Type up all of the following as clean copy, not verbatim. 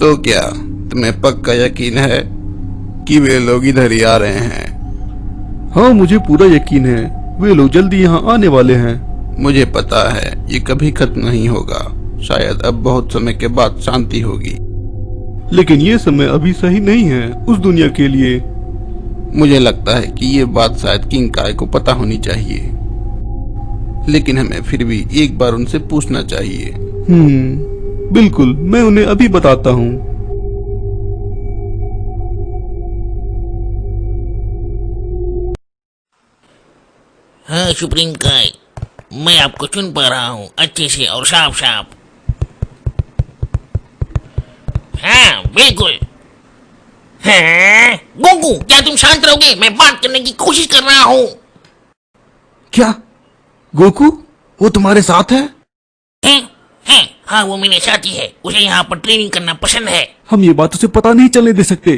तो क्या तुम्हें पक्का यकीन है कि वे लोग इधर ही आ रहे हैं? हाँ, मुझे पूरा यकीन है, वे लोग जल्दी यहाँ आने वाले हैं। मुझे पता है ये कभी खत्म नहीं होगा। शायद अब बहुत समय के बाद शांति होगी, लेकिन ये समय अभी सही नहीं है उस दुनिया के लिए। मुझे लगता है कि ये बात शायद किंग काय को पता होनी चाहिए, लेकिन हमें फिर भी एक बार उनसे पूछना चाहिए। बिल्कुल, मैं उन्हें अभी बताता हूँ। हाँ सुप्रीम काय, मैं आपको सुन पा रहा हूँ अच्छे से और साफ साफ। हाँ बिल्कुल। हाँ गोकू, क्या तुम शांत रहोगे? मैं बात करने की कोशिश कर रहा हूँ। क्या गोकू वो तुम्हारे साथ है? हाँ वो मेरे साथी है, उसे यहाँ पर ट्रेनिंग करना पसंद है। हम ये बात उसे पता नहीं चलने दे सकते।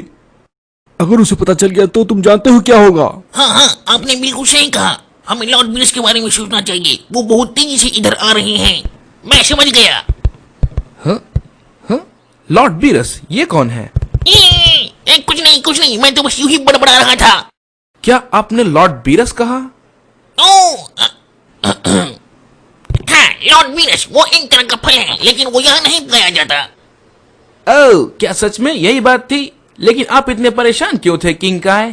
अगर उसे पता चल गया तो तुम जानते हो क्या होगा। हाँ आपने बिल्कुल सही कहा, हमें लॉर्ड बीरस के बारे में सोचना चाहिए। वो बहुत तेजी से इधर आ रहे हैं। मैं समझ गया। लॉर्ड बीरस ये कौन है? कुछ नहीं, मैं तो बस यूं ही बड़बड़ा रहा था। क्या आपने लॉर्ड बीरस कहा? हाँ लॉर्ड बीरस वो एक तरह का फल है, लेकिन वो यहाँ नहीं पाया जाता। ओह, क्या सच में यही बात थी? लेकिन आप इतने परेशान क्यों थे किंग काय?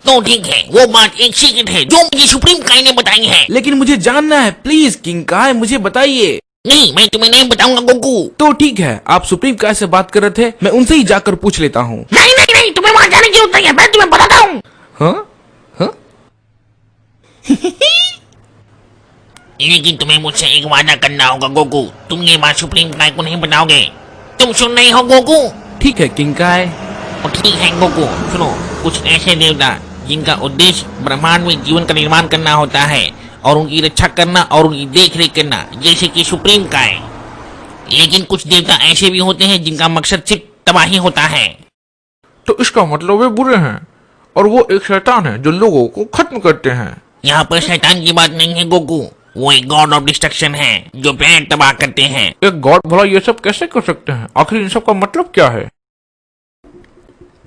तो ठीक है, वो बात एक सीक्रेट है जो मुझे सुप्रीम काय ने बताई है। लेकिन मुझे जानना है, प्लीज किंग काय मुझे बताइए। नहीं, मैं तुम्हें नहीं बताऊंगा गोकू। तो ठीक है, आप सुप्रीम काय से बात कर रहे थे, मैं उनसे ही जाकर पूछ लेता हूँ। नहीं, तुम्हें वहां जाने की जरूरत नहीं है, मैं तुम्हें बताता हूँ। लेकिन तुम्हें मुझसे एक वादा करना होगा गोकू। तुम ये बात सुप्रीम काय को नहीं बताओगे। तुम सुन रहे हो गोकू? ठीक है किंग काय। ठीक है गोकू, सुनो। कुछ ऐसे देवता जिनका उद्देश्य ब्रह्मांड में जीवन का निर्माण करना होता है और उनकी रक्षा करना और उनकी देख रेख करना, जैसे कि सुप्रीम काय। लेकिन कुछ देवता ऐसे भी होते हैं जिनका मकसद सिर्फ तबाही होता है। तो इसका मतलब वे बुरे हैं और वो एक शैतान है जो लोगों को खत्म करते हैं। यहाँ पर शैतान की बात नहीं है गोकू, वो एक गॉड ऑफ डिस्ट्रक्शन है जो प्लेनेट तबाह करते हैं। एक गॉड भला ये सब कैसे कर सकते हैं? आखिर इन सब का मतलब क्या है?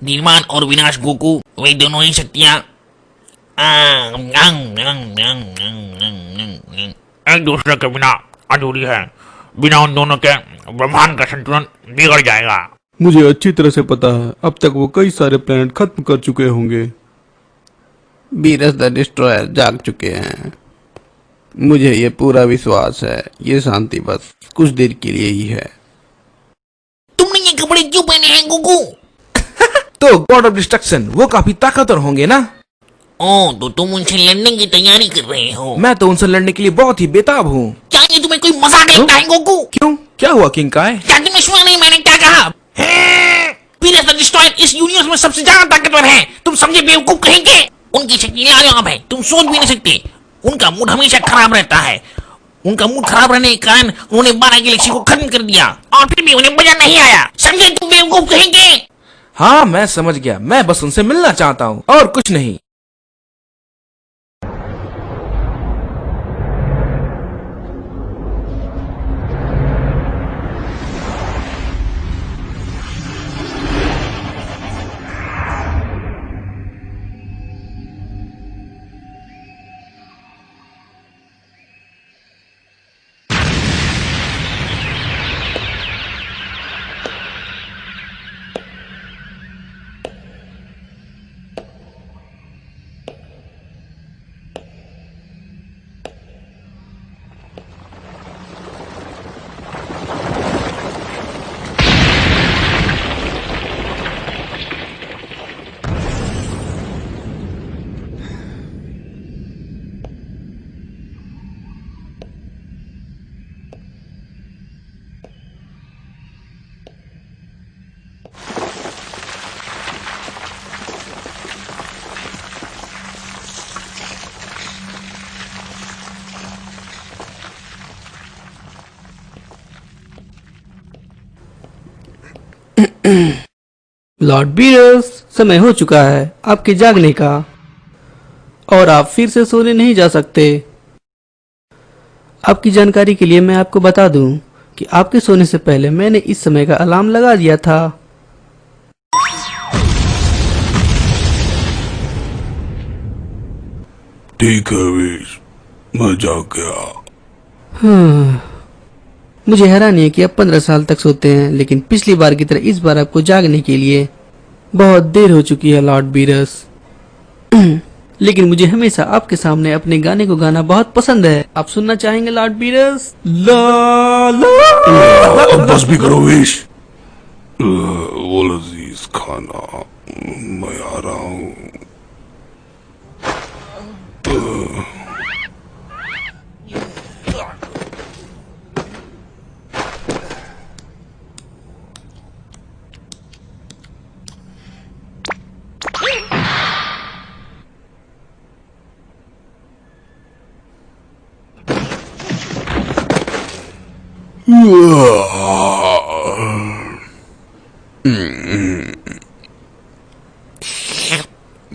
निर्माण और विनाश गोकू, वे दोनों ही शक्तियाँ एक दूसरे के बिना अधूरी है। बिना उन दोनों के ब्रह्मांड का संतुलन बिगड़ जाएगा। मुझे अच्छी तरह से पता है, अब तक वो कई सारे प्लेनेट खत्म कर चुके होंगे। बीरस द डिस्ट्रॉयर जाग चुके हैं। मुझे ये पूरा विश्वास है, ये शांति बस कुछ देर के लिए ही है। तुमने ये कपड़े क्यों पहने हैं गोकू? तो गॉड ऑफ डिस्ट्रक्शन वो काफी ताकतवर होंगे ना? तो तुम उनसे लड़ने की तैयारी कर रहे हो? मैं तो उनसे लड़ने के लिए बहुत ही बेताब हूँ। क्या ये तुम्हें कोई मजाक लगता है गोकू? क्यों, क्या हुआ किंग काय? क्या तुम्हें सुना नहीं मैंने क्या कहा? बीरस द डिस्ट्रॉयर इस यूनिवर्स में सबसे ज्यादा ताकतवर है। तुम समझे बेवकूफ कहेंगे? उनकी शक्ति लाजवाब है, तुम सोच भी नहीं सकते। उनका मूड हमेशा खराब रहता है। उनका मूड खराब रहने के कारण उन्होंने 12 गैलेक्सी को खत्म कर दिया और फिर भी उन्हें मजा नहीं आया। समझे तुम बेवकूफ कहेंगे? हाँ मैं समझ गया, मैं बस उनसे मिलना चाहता हूँ और कुछ नहीं। लॉर्ड बीरस, समय हो चुका है आपके जागने का और आप फिर से सोने नहीं जा सकते। आपकी जानकारी के लिए मैं आपको बता दूं कि आपके सोने से पहले मैंने इस समय का अलार्म लगा दिया था। ठीक है वीश, मैं जाग गया। मुझे हैरानी है कि आप 15 साल तक सोते हैं, लेकिन पिछली बार की तरह इस बार आपको जागने के लिए बहुत देर हो चुकी है लॉर्ड बीरस। लेकिन मुझे हमेशा आपके सामने अपने गाने को गाना बहुत पसंद है। आप सुनना चाहेंगे लॉर्ड बीरस? ला ला अब बस भी करो वीश। वो लजीज खाना, मैं आ रहा हूँ।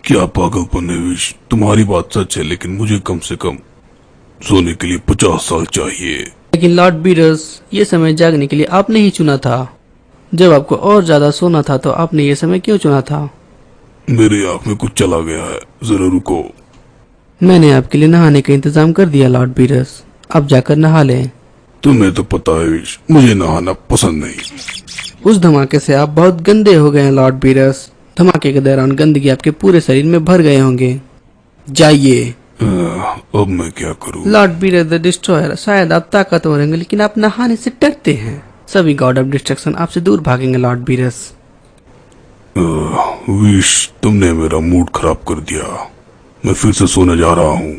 क्या पागलपन है विश, तुम्हारी बात सच है, लेकिन मुझे कम से कम सोने के लिए 50 साल चाहिए। लेकिन लॉर्ड बीरस, ये समय जागने के लिए आपने ही चुना था। जब आपको और ज्यादा सोना था तो आपने ये समय क्यों चुना था? मेरी आंख में कुछ चला गया है, जरा रुको। मैंने आपके लिए नहाने का इंतजाम कर दिया लॉर्ड बीरस, आप जाकर नहा लें। तुम्हें तो पता है विश, मुझे नहाना पसंद नहीं। उस धमाके से आप बहुत गंदे हो गए हैं लॉर्ड बीरस। धमाके के दौरान गंदगी आपके पूरे शरीर में भर गए होंगे। जाइए। अब मैं क्या करूं? लॉर्ड बीरस द डिस्ट्रॉयर, शायद आप ताकतवर होंगे, लेकिन आप नहाने से डरते हैं। सभी गॉड ऑफ डिस्ट्रक्शन आपसे दूर भागेंगे लॉर्ड बीरस। विश, तुमने मेरा मूड खराब कर दिया। मैं फिर से सोने जा रहा हूँ।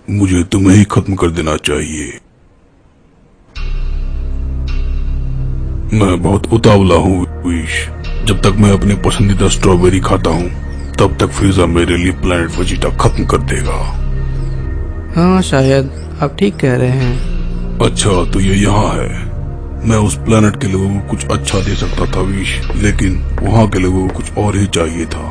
मुझे तुम्हें ही खत्म कर देना चाहिए। मैं बहुत उतावला हूँ विश। जब तक मैं अपनी पसंदीदा स्ट्रॉबेरी खाता हूँ, तब तक फ्रीजा मेरे लिए प्लैनेट वेजिटा खत्म कर देगा। हाँ, शायद आप ठीक कह रहे हैं। अच्छा, तो ये यहाँ है। मैं उस प्लैनेट के लोगों को कुछ अच्छा दे सकता था विश, लेकिन वहाँ के लोगों को कुछ और ही चाहिए था।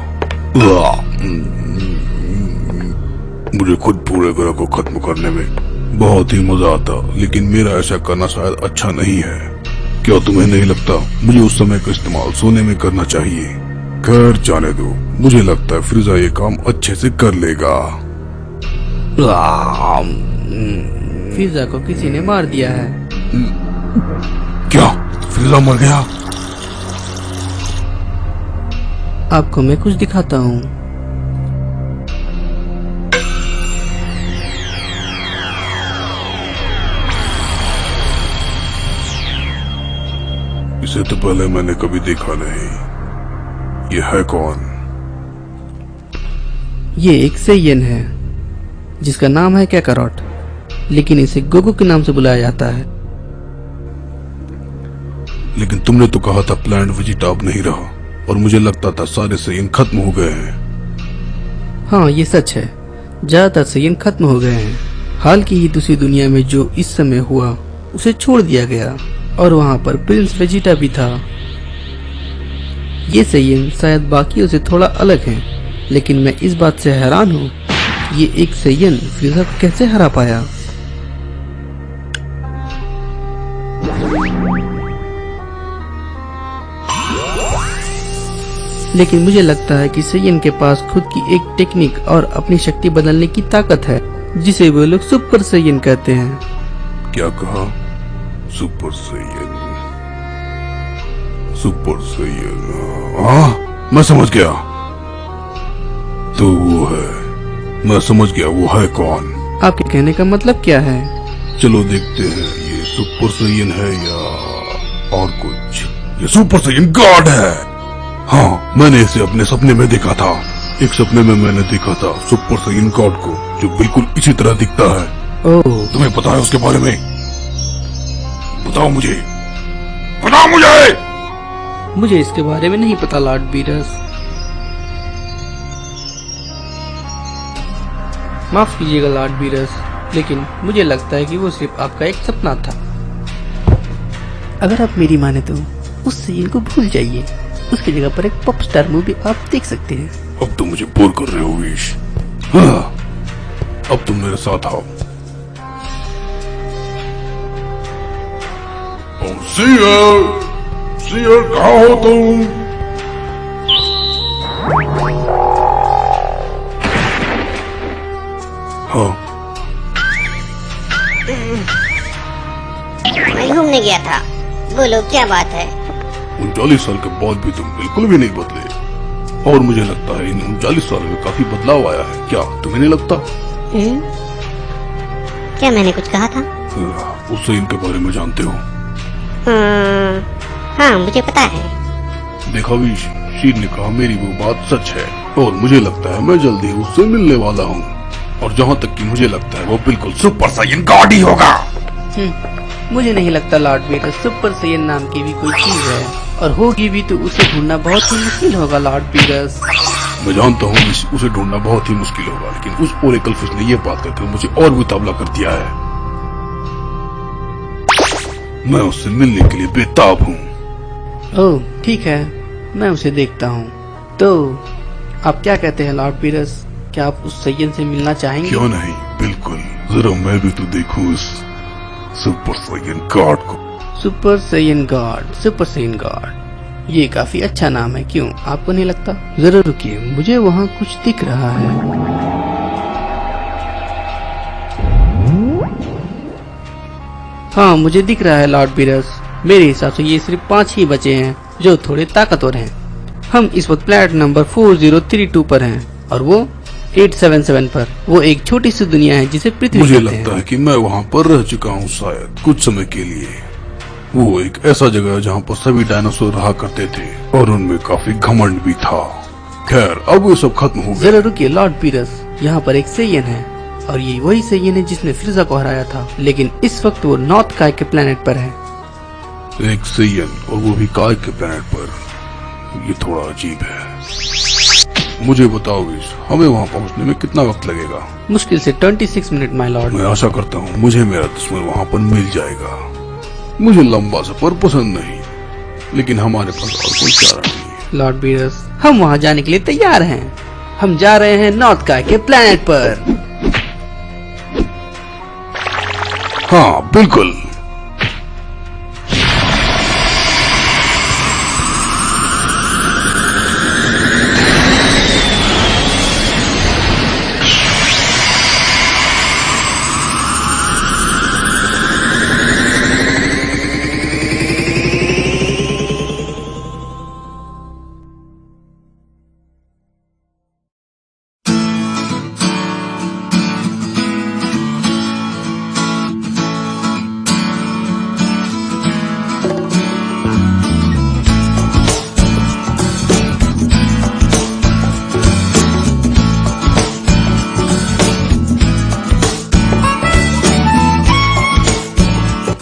मुझे खुद पूरे ग्रह को खत्म करने में बहुत ही मजा आता, लेकिन मेरा ऐसा करना शायद अच्छा नहीं है। क्या तुम्हें नहीं लगता मुझे उस समय का इस्तेमाल सोने में करना चाहिए? खैर, जाने दो। मुझे लगता है फ्रीजा ये काम अच्छे से कर लेगा। फ्रीजा को किसी ने मार दिया है। क्या फ्रीजा मर गया? आपको मैं कुछ दिखाता हूँ। इसे तो पहले मैंने कभी देखा नहीं। ये है कौन? ये एक सेयन है जिसका नाम है कैकारोट, लेकिन इसे गोगो के नाम से बुलाया जाता है। लेकिन तुमने तो कहा था प्लैनेट वेजिटा अब नहीं रहा, और मुझे लगता था सारे सेयन खत्म हो गए हैं। हाँ, ये सच है। ज्यादातर सेयन खत्म हो गए हैं। हाल की ही दूसरी दुनिया में जो इस समय हुआ उसे छोड़ दिया गया, और वहाँ पर प्रिंस वेजिटा भी था। ये सेयन शायद बाकियों से थोड़ा अलग हैं, लेकिन मैं इस बात से हैरान हूँ ये एक सेयन फ्रीजा को कैसे हरा पाया। लेकिन मुझे लगता है कि सेयन के पास खुद की एक टेक्निक और अपनी शक्ति बदलने की ताकत है, जिसे वे लोग सुपर सेयन कहते हैं। क्या कहा? Super Saiyan? Super Saiyan? हाँ, मैं समझ गया। तो वो है, मैं समझ गया। वो है कौन? आपके कहने का मतलब क्या है? चलो देखते हैं, ये सुपर सेयन है या और कुछ। ये सुपर सेयन गॉड है। हाँ, मैंने इसे अपने सपने में देखा था। एक सपने में मैंने देखा था सुपर सेयन गॉड को, जो बिल्कुल इसी तरह दिखता है। ओह, तुम्हें पता है उसके बारे में? बताओ मुझे, बताओ मुझे। मुझे इसके बारे में नहीं पता लॉर्ड बीरस। माफ कीजिएगा लॉर्ड बीरस, लेकिन मुझे लगता है कि वो सिर्फ आपका एक सपना था। अगर आप मेरी माने तो उस सीन को भूल जाइए। उसकी जगह पर एक पॉप स्टार मूवी आप देख सकते हैं। अब तुम मुझे बोर कर रहे हो विश। हाँ, अब तुम मेरे साथ आओ। हूँ। सियर कहाँ हो तुम? हाँ, मैं घूमने गया था। बोलो क्या बात है? 39 साल के बाद भी तुम बिल्कुल भी नहीं बदले, और मुझे लगता है इन 39 साल में काफी बदलाव आया है। क्या तुम्हें नहीं लगता? क्या मैंने कुछ कहा था? उससे इनके बारे में जानते हो? हाँ मुझे पता है। देखा विश, शीर ने कहा मेरी वो बात सच है, और मुझे लगता है मैं जल्दी उससे मिलने वाला हूँ। और जहाँ तक कि मुझे लगता है वो बिल्कुल सुपर साइयन गॉड ही होगा। मुझे नहीं लगता लॉर्ड बीरस सुपर सैयन नाम की भी कोई चीज है, और होगी भी तो उसे ढूंढना बहुत ही मुश्किल होगा लॉर्ड बीरस। मैं जानता हूँ उसे ढूंढना बहुत ही मुश्किल होगा, लेकिन उस ओरेकल फिश ने ये बात करके मुझे और भी तावला कर दिया है। मैं उससे मिलने के लिए बेताब हूँ। ओह ठीक है, मैं उसे देखता हूँ। तो आप क्या कहते हैं लॉर्ड बीरस, क्या आप उस सैयन से मिलना चाहेंगे? क्यों नहीं, बिल्कुल। जरा मैं भी तो देखूं इस सुपर साइयन गॉड को। सुपर सैयन गॉड, ये काफी अच्छा नाम है, क्यों आपको नहीं लगता? जरा रुकिए, मुझे वहाँ कुछ दिख रहा है। हाँ मुझे दिख रहा है लॉर्ड बीरस। मेरे हिसाब से ये सिर्फ 5 ही बचे हैं जो थोड़े ताकतवर हैं। हम इस वक्त प्लेनेट नंबर 4032 पर हैं और वो 877 पर। वो एक छोटी सी दुनिया है जिसे पृथ्वी मुझे कहते लगता हैं। है कि मैं वहाँ पर रह चुका हूँ शायद कुछ समय के लिए। वो एक ऐसा जगह है जहाँ पर सभी डायनासोर रहा करते थे और उनमें काफी घमंड भी था। खैर अब वो सब खत्म हो गया। जरा रुकिए लॉर्ड बीरस, यहाँ पर एक सैयन है और ये वही सैयन है जिसने फिजा को हराया था, लेकिन इस वक्त वो नॉर्थ काय के प्लेनेट पर है। एक सैयन, और वो भी काय के प्लेनेट पर। ये थोड़ा अजीब है। मुझे बताओ विश, हमें वहाँ पहुँचने में कितना वक्त लगेगा? मुश्किल से 26 मिनट माय लॉर्ड। मैं आशा करता हूँ मुझे मेरा दुश्मन वहाँ पर मिल जाएगा। मुझे लंबा सफर पसंद नहीं, लेकिन हमारे पास और कोई चारा नहीं है। लॉर्ड बीरस, हम वहाँ जाने के लिए तैयार हैं। हम जा रहे हैं नॉर्थ काय के प्लेनेट पर। हाँ बिल्कुल।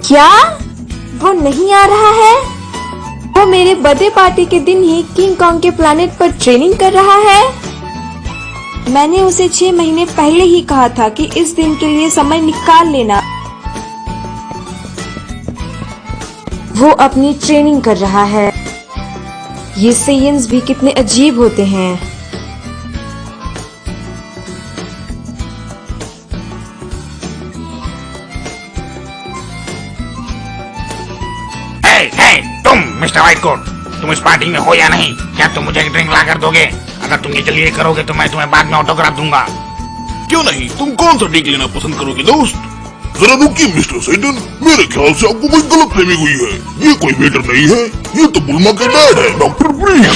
क्या वो नहीं आ रहा है? वो मेरे बर्थडे पार्टी के दिन ही किंग कॉन्ग के प्लैनेट पर ट्रेनिंग कर रहा है। मैंने उसे 6 महीने पहले ही कहा था कि इस दिन के लिए समय निकाल लेना। वो अपनी ट्रेनिंग कर रहा है। ये सेयंस भी कितने अजीब होते हैं। तुम मिस्टर व्हाइट कोट, तुम इस पार्टी में हो या नहीं? क्या तुम मुझे एक ड्रिंक ला कर दोगे? अगर तुम ये जल्दी करोगे तो मैं तुम्हें बाद में ऑटोग्राफ दूंगा। क्यों नहीं, तुम कौन सा ड्रिंक लेना पसंद करोगे दोस्त? जरा रुकिए मिस्टर सैटन, मेरे ख्याल से आपको कोई गलतफहमी हुई है। ये कोई वेटर नहीं है, ये तो बुल्मा के डैड है, डॉक्टर ब्रीफ।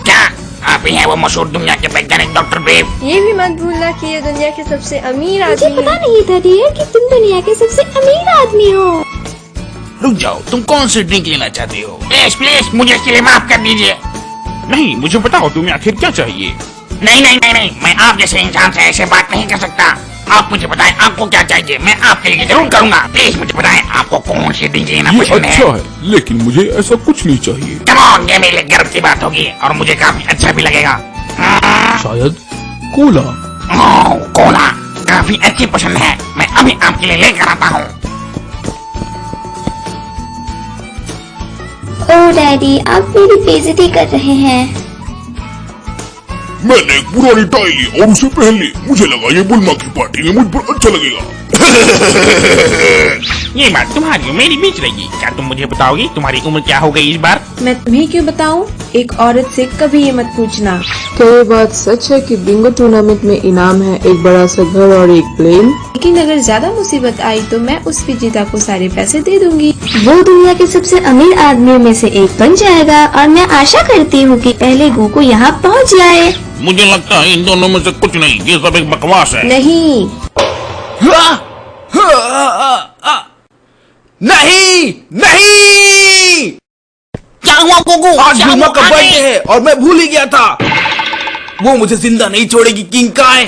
क्या आप ही हैं वो मशहूर दुनिया के वैज्ञानिक डॉक्टर ब्रीफ? ये भी मत भूलना कि ये दुनिया के सबसे अमीर आदमी मुझे पता नहीं था डियर कि तुम दुनिया के सबसे अमीर आदमी हो। रुक जाओ, तुम कौन सी ड्रिंक लेना चाहते हो? प्लीज प्लीज मुझे इसके लिए माफ कर दीजिए। नहीं, मुझे बताओ तुम्हें आखिर क्या चाहिए? नहीं नहीं नहीं नहीं, मैं आप जैसे इंसान से ऐसे बात नहीं कर सकता। आप मुझे बताएं आपको क्या चाहिए, मैं आपके लिए जरूर करूंगा। प्लीज मुझे बताएं आपको कौन सी ड्रिंक लेना ये पसंद अच्छा है। है, लेकिन मुझे ऐसा कुछ नहीं चाहिए। कम ऑन, ये मेरे लिए गर्व की बात होगी और मुझे काफी अच्छा भी लगेगा। शायद कोला। ओह, कोला काफी अच्छी पसंद है, मैं अभी आपके लिए लेकर आता हूँ। ओह डैडी, आप मेरी बेइज्जती कर रहे हैं। मैंने एक पुरानी टाई ली और उसे पहन ली। मुझे लगा ये बुल्मा की पार्टी में मुझ पर अच्छा लगेगा। ये बात तुम्हारी और मेरी बीच रहेगी। क्या तुम मुझे बताओगी तुम्हारी उम्र क्या हो गई इस बार? मैं तुम्हें क्यों बताऊं? एक औरत से कभी ये मत पूछना। क्या ये बात सच है कि बिंगो टूर्नामेंट में इनाम है एक बड़ा सा घर और एक प्लेन? लेकिन अगर ज्यादा मुसीबत आई तो मैं उस विजेता को सारे पैसे दे दूंगी। वो दुनिया के सबसे अमीर आदमियों में से एक बन जाएगा और मैं आशा करती हूँ कि पहले गोकू यहाँ पहुँच जाए। मुझे लगता है इन दोनों में से कुछ नहीं, ये सब एक बकवास है। नहीं, नहीं नहीं, क्या हुआ गोगू? आज क्या बुलमा हुआ? का अरे! बर्थडे है और मैं भूल ही गया था। वो मुझे जिंदा नहीं छोड़ेगी किंग काय।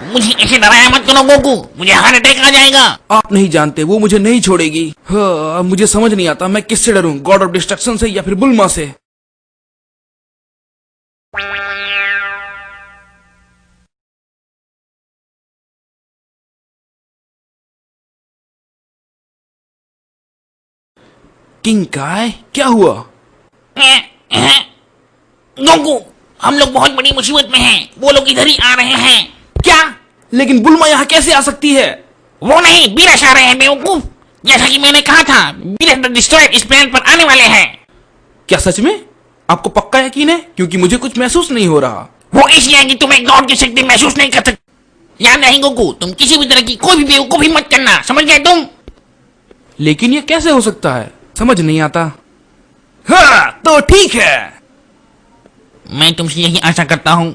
मुझे ऐसे डराया मत करो गोगू, मुझे हार्ट अटैक आ जाएगा। आप नहीं जानते, वो मुझे नहीं छोड़ेगी। हाँ, मुझे समझ नहीं आता मैं किससे डरूं, गॉड ऑफ डिस्ट्रक्शन से या फिर बुलमा से। किंग काय, क्या हुआ? गोगू, हम लोग बहुत बड़ी मुसीबत में हैं। वो लोग इधर ही आ रहे हैं। क्या? लेकिन बुलमा यहाँ कैसे आ सकती है? वो नहीं, बीरस आ रहे हैं बेवकूफ। जैसा कि मैंने कहा था, बीरस द डिस्ट्रॉयर इस प्लेनेट पर आने वाले हैं। क्या सच में? आपको पक्का यकीन है? क्योंकि मुझे कुछ महसूस नहीं हो रहा। वो इसलिए कि तुम एक गॉड की शक्ति महसूस नहीं कर सकते। याद नहीं गोकू, तुम किसी भी तरह की कोई भी बेवकूफी मत करना, समझ गए तुम? लेकिन ये कैसे हो सकता है, समझ नहीं आता। हाँ, तो ठीक है। मैं तुमसे यही आशा करता हूँ।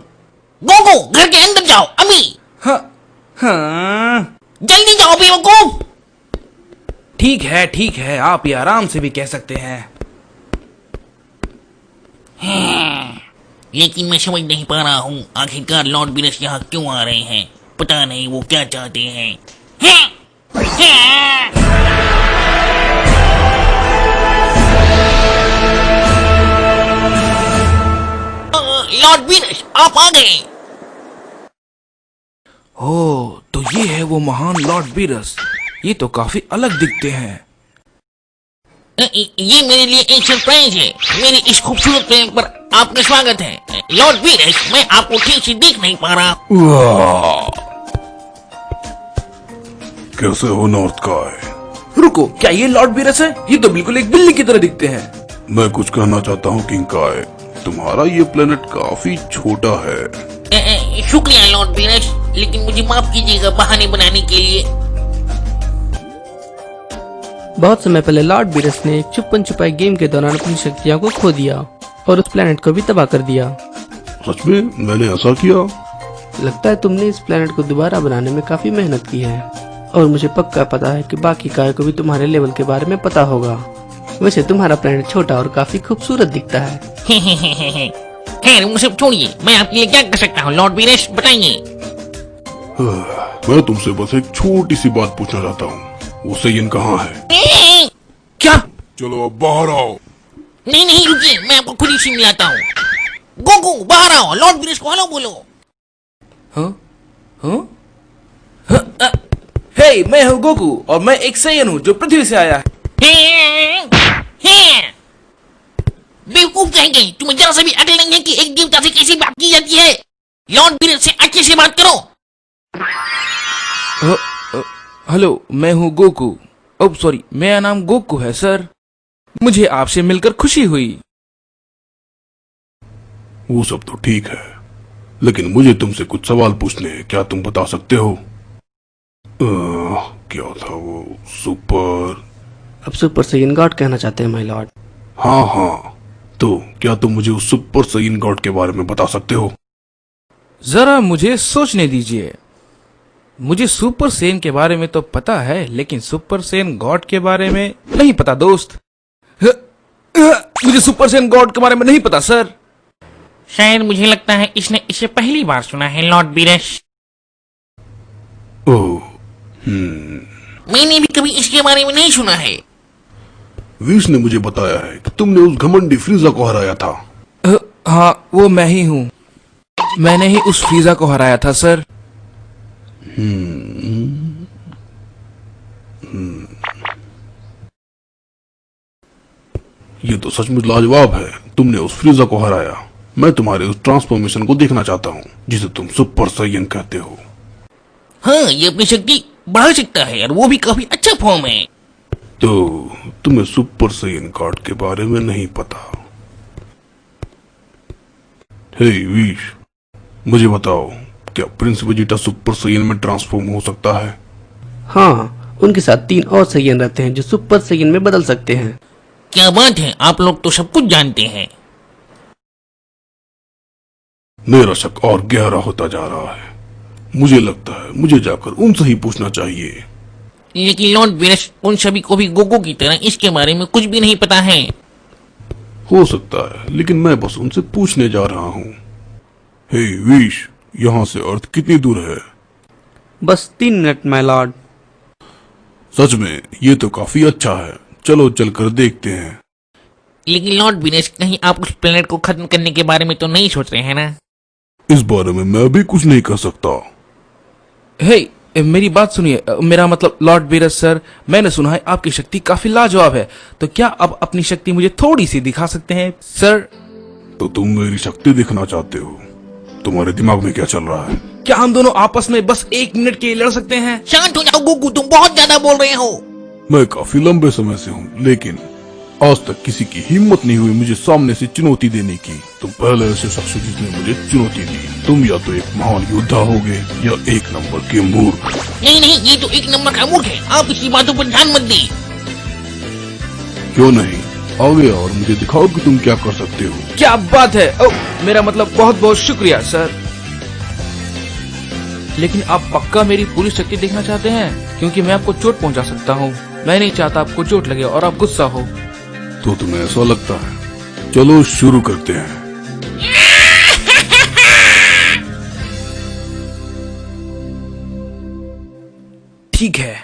गोकू, घर के अंदर जाओ अभी। हाँ, हाँ, जल्दी जाओ बेवकूफ। ठीक है, आप ये आराम से भी कह सकते हैं। लेकिन मैं समझ नहीं पा रहा हूँ आखिरकार लॉर्ड बीरस यहाँ क्यों आ रहे हैं। पता नहीं वो क्या चाहते हैं। लॉर्ड बीरस, आप आ गए। ओह, तो ये है वो महान लॉर्ड बीरस। ये तो काफी अलग दिखते हैं। ये मेरे लिए एक सरप्राइज है। मेरी इस खूबसूरत प्लेन पर आपका स्वागत है। लॉर्ड बीरस, मैं आपको ठीक से देख नहीं पा रहा। वाह! कैसे हो नॉर्थ काय? रुको, क्या ये लॉर्ड बीरस है? ये तो बिल्कुल एक बिल्ली की तरह दिखते हैं। मैं कुछ कहना चाहता हूँ किंग काय, तुम्हारा ये प्लेनेट काफी छोटा है। शुक्रिया लॉर्ड बीरस, लेकिन मुझे माफ कीजिएगा बहाने बनाने के लिए। बहुत समय पहले लॉर्ड बीरस ने एक छुपन छुपाई गेम के दौरान अपनी शक्तियों को खो दिया और उस प्लेनेट को भी तबाह कर दिया। सच में मैंने ऐसा किया? लगता है तुमने इस प्लेनेट को दोबारा बनाने में काफी मेहनत की है और मुझे पक्का पता है कि बाकी काय को भी तुम्हारे लेवल के बारे में पता होगा। वैसे तुम्हारा प्लेनेट छोटा और काफी खूबसूरत दिखता है। खैर, मुझे छोड़िए, मैं आपके लिए क्या कर सकता हूँ लॉर्ड बीरस, बताइए। मैं तुमसे बस एक छोटी सी बात पूछना चाहता हूँ, वो सेयन कहाँ है? क्या? चलो अब बाहर आओ। नहीं रुकिए, मैं आपको खुद ही से मिलाता हूँ। गोकू, बाहर आओ, लॉर्ड बीरस को हेलो बोलो। हाँ? हाँ? हाँ, हे, मैं हूँ गोकू और मैं एक सैयन हूँ जो पृथ्वी से आया है। बेवकूफ कहेंगे, तुम्हें जरा सा भी अकल नहीं है कि एक देवता से कैसी बात की जाती है। लॉर्ड बीरस से अच्छे से बात करो। हेलो, मैं हूँ गोकू। अब सॉरी, मेरा नाम गोकू है सर। मुझे आपसे मिलकर खुशी हुई। वो सब तो ठीक है, लेकिन मुझे तुमसे कुछ सवाल पूछने हैं, क्या तुम बता सकते हो? क्या था वो सुपर? अब सुपर सैयन गॉड कहना चाहते हैं माय लॉर्ड। हाँ, तो क्या तुम मुझे उस सुपर सैयन गॉड के बारे में बता सकते हो? जरा मुझे सोचने दीजिए। मुझे सुपर सेन के बारे में तो पता है, लेकिन सुपर सेन गॉड के बारे में नहीं पता दोस्त। मुझे सुपर सेन गॉड के बारे में नहीं पता सर। शायद मुझे लगता है इसने इसे पहली बार सुना है लॉर्ड बीरस। ओह, मैंने भी कभी इसके बारे में नहीं सुना है। विश ने मुझे बताया है कि तुमने उस घमंडी फ्रीजा को हराया था। हाँ, वो मैं ही हूँ। मैंने ही उस फ्रीजा को हराया था सर। ये तो सचमुच लाजवाब है, तुमने उस फ्रीजा को हराया। मैं तुम्हारे उस ट्रांसफॉर्मेशन को देखना चाहता हूँ जिसे तुम सुपर सैयन कहते हो। हाँ, ये अपनी शक्ति बढ़ा सकता है और वो भी काफी अच्छा फॉर्म है। तो तुम्हें सुपर सैयन कार्ड के बारे में नहीं पता। हे विश, मुझे बताओ, क्या प्रिंस वेजिटा सुपर सैयन में ट्रांसफॉर्म हो सकता है? हाँ, उनके साथ 3 और सैयन रहते हैं जो सुपर सैयन में बदल सकते हैं। क्या बात है, आप लोग तो सब कुछ जानते हैं। मेरा शक और गहरा होता जा रहा है। मुझे लगता है मुझे जाकर उनसे ही पूछना चाहिए। लेकिन लॉर्ड वीनस, उन सभी को भी गोगो की तरह इसके बारे में कुछ भी नहीं पता है। हो सकता है, लेकिन मैं बस उनसे पूछने जा रहा हूँ। हे विश, यहाँ से अर्थ कितनी दूर है? बस 3 मिनट माय लॉर्ड। सच में ये तो काफी अच्छा है। चलो चलकर देखते हैं। लेकिन लॉर्ड वीनस, कहीं आप उस प्लेनेट को खत्म करने के बारे में तो नहीं सोच रहे हैं ना? इस बारे में मैं भी कुछ नहीं कर सकता। हे, मेरी बात सुनिए। मेरा मतलब लॉर्ड वीरस सर, मैंने सुना है आपकी शक्ति काफी लाजवाब है, तो क्या आप अपनी शक्ति मुझे थोड़ी सी दिखा सकते हैं सर? तो तुम मेरी शक्ति दिखना चाहते हो? तुम्हारे दिमाग में क्या चल रहा है? क्या हम दोनों आपस में बस 1 मिनट के लिए लड़ सकते हैं? शांत हो जाओ गोकू, तुम बहुत ज्यादा बोल रहे हो। मैं काफी लंबे समय से हूँ, लेकिन आज तक किसी की हिम्मत नहीं हुई मुझे सामने से चुनौती देने की। तुम पहले ऐसे शख्स हो जिसने मुझे चुनौती दी। तुम या तो एक महान योद्धा होगे या 1 नंबर के मूर्ख। नहीं नहीं, ये तो 1 नंबर का मूर्ख है। आप इसकी बातों पर ध्यान मत दी। क्यों नहीं, आगे और मुझे दिखाओ कि तुम क्या कर सकते हो। क्या बात है। मेरा मतलब बहुत बहुत शुक्रिया सर। लेकिन आप पक्का मेरी पूरी शक्ति देखना चाहते हैं? क्योंकि मैं आपको चोट पहुंचा सकता हूं। मैं नहीं चाहता आपको चोट लगे और आप गुस्सा हो। तो तुम्हें ऐसा लगता है? चलो शुरू करते हैं। ठीक है,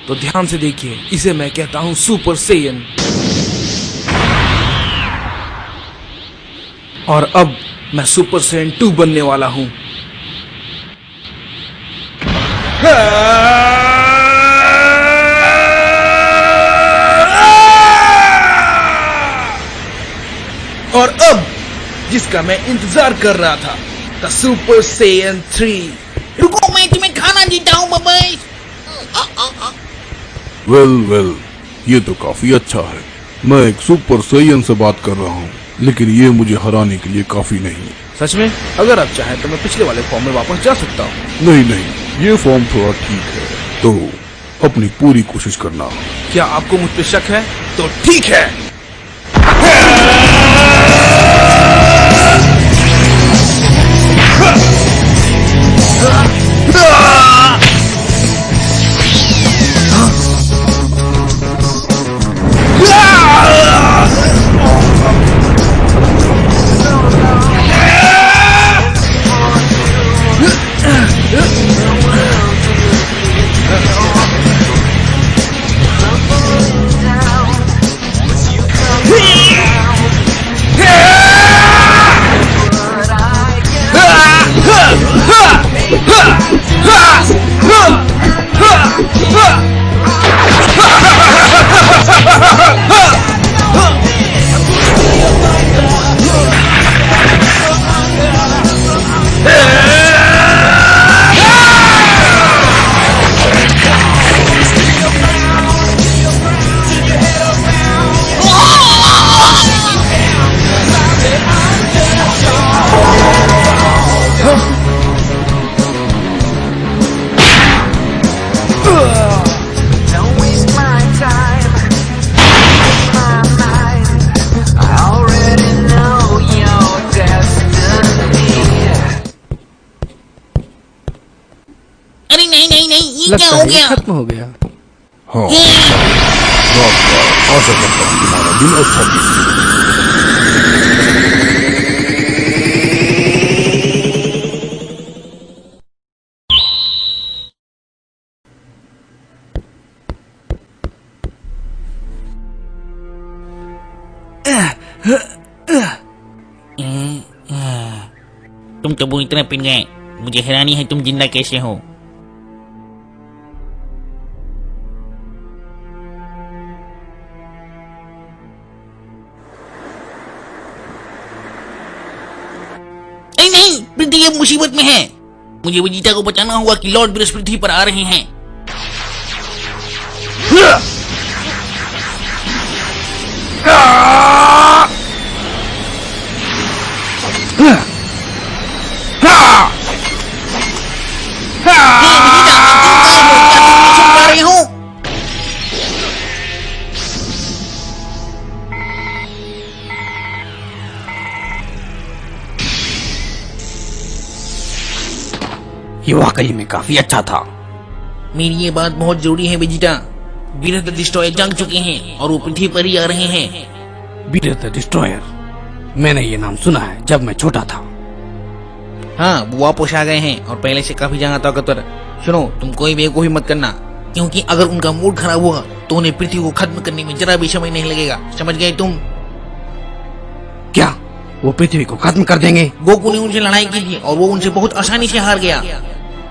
तो ध्यान से देखिए। इसे मैं कहता हूं सुपर सैयन। और अब मैं सुपर सैयन 2 बनने वाला हूं। और अब जिसका मैं इंतजार कर रहा था, द सुपर सैयन 3। रुको, मैं तुम्हें खाना देता हूँ बबई। वेल, ये तो काफी अच्छा है। मैं एक सुपर सैयन से बात कर रहा हूँ, लेकिन ये मुझे हराने के लिए काफी नहीं। सच में? अगर आप चाहें तो मैं पिछले वाले फॉर्म में वापस जा सकता हूँ। नहीं, ये फॉर्म थोड़ा ठीक है, तो अपनी पूरी कोशिश करना। क्या आपको मुझ पे शक है? तो ठीक है। अरे नहीं नहीं नहीं, ये लगता क्या हो है ये गया? खत्म हो गया। हाँ, आशा करता हूँ तुम्हारा दिन अच्छा बीते। तुम तो बुरी तरह पिट गए। मुझे हैरानी है तुम जिंदा कैसे हो। नहीं नहीं, पृथ्वी अब मुसीबत में है। मुझे वेजिटा को बचाना होगा कि लॉर्ड बीरस पृथ्वी पर आ रहे हैं। ये वाकई में काफी अच्छा था। मेरी ये बात बहुत जरूरी है वेजिटा। बीरस द डिस्ट्रॉयर जाग चुके हैं और वो पृथ्वी पर ही आ रहे हैं। बीरस द डिस्ट्रॉयर, मैंने ये नाम सुना है जब मैं छोटा था। हाँ, वो वापस आ गए हैं और पहले से काफी ज्यादा ताकतवर। सुनो, तुम कोई बेवकूफी मत करना, क्योंकि अगर उनका मूड खराब हुआ तो उन्हें पृथ्वी को खत्म करने में जरा भी समय नहीं लगेगा। समझ गए तुम? क्या वो पृथ्वी को खत्म कर देंगे? गोकू ने उनसे लड़ाई की थी और वो उनसे बहुत आसानी से हार गया।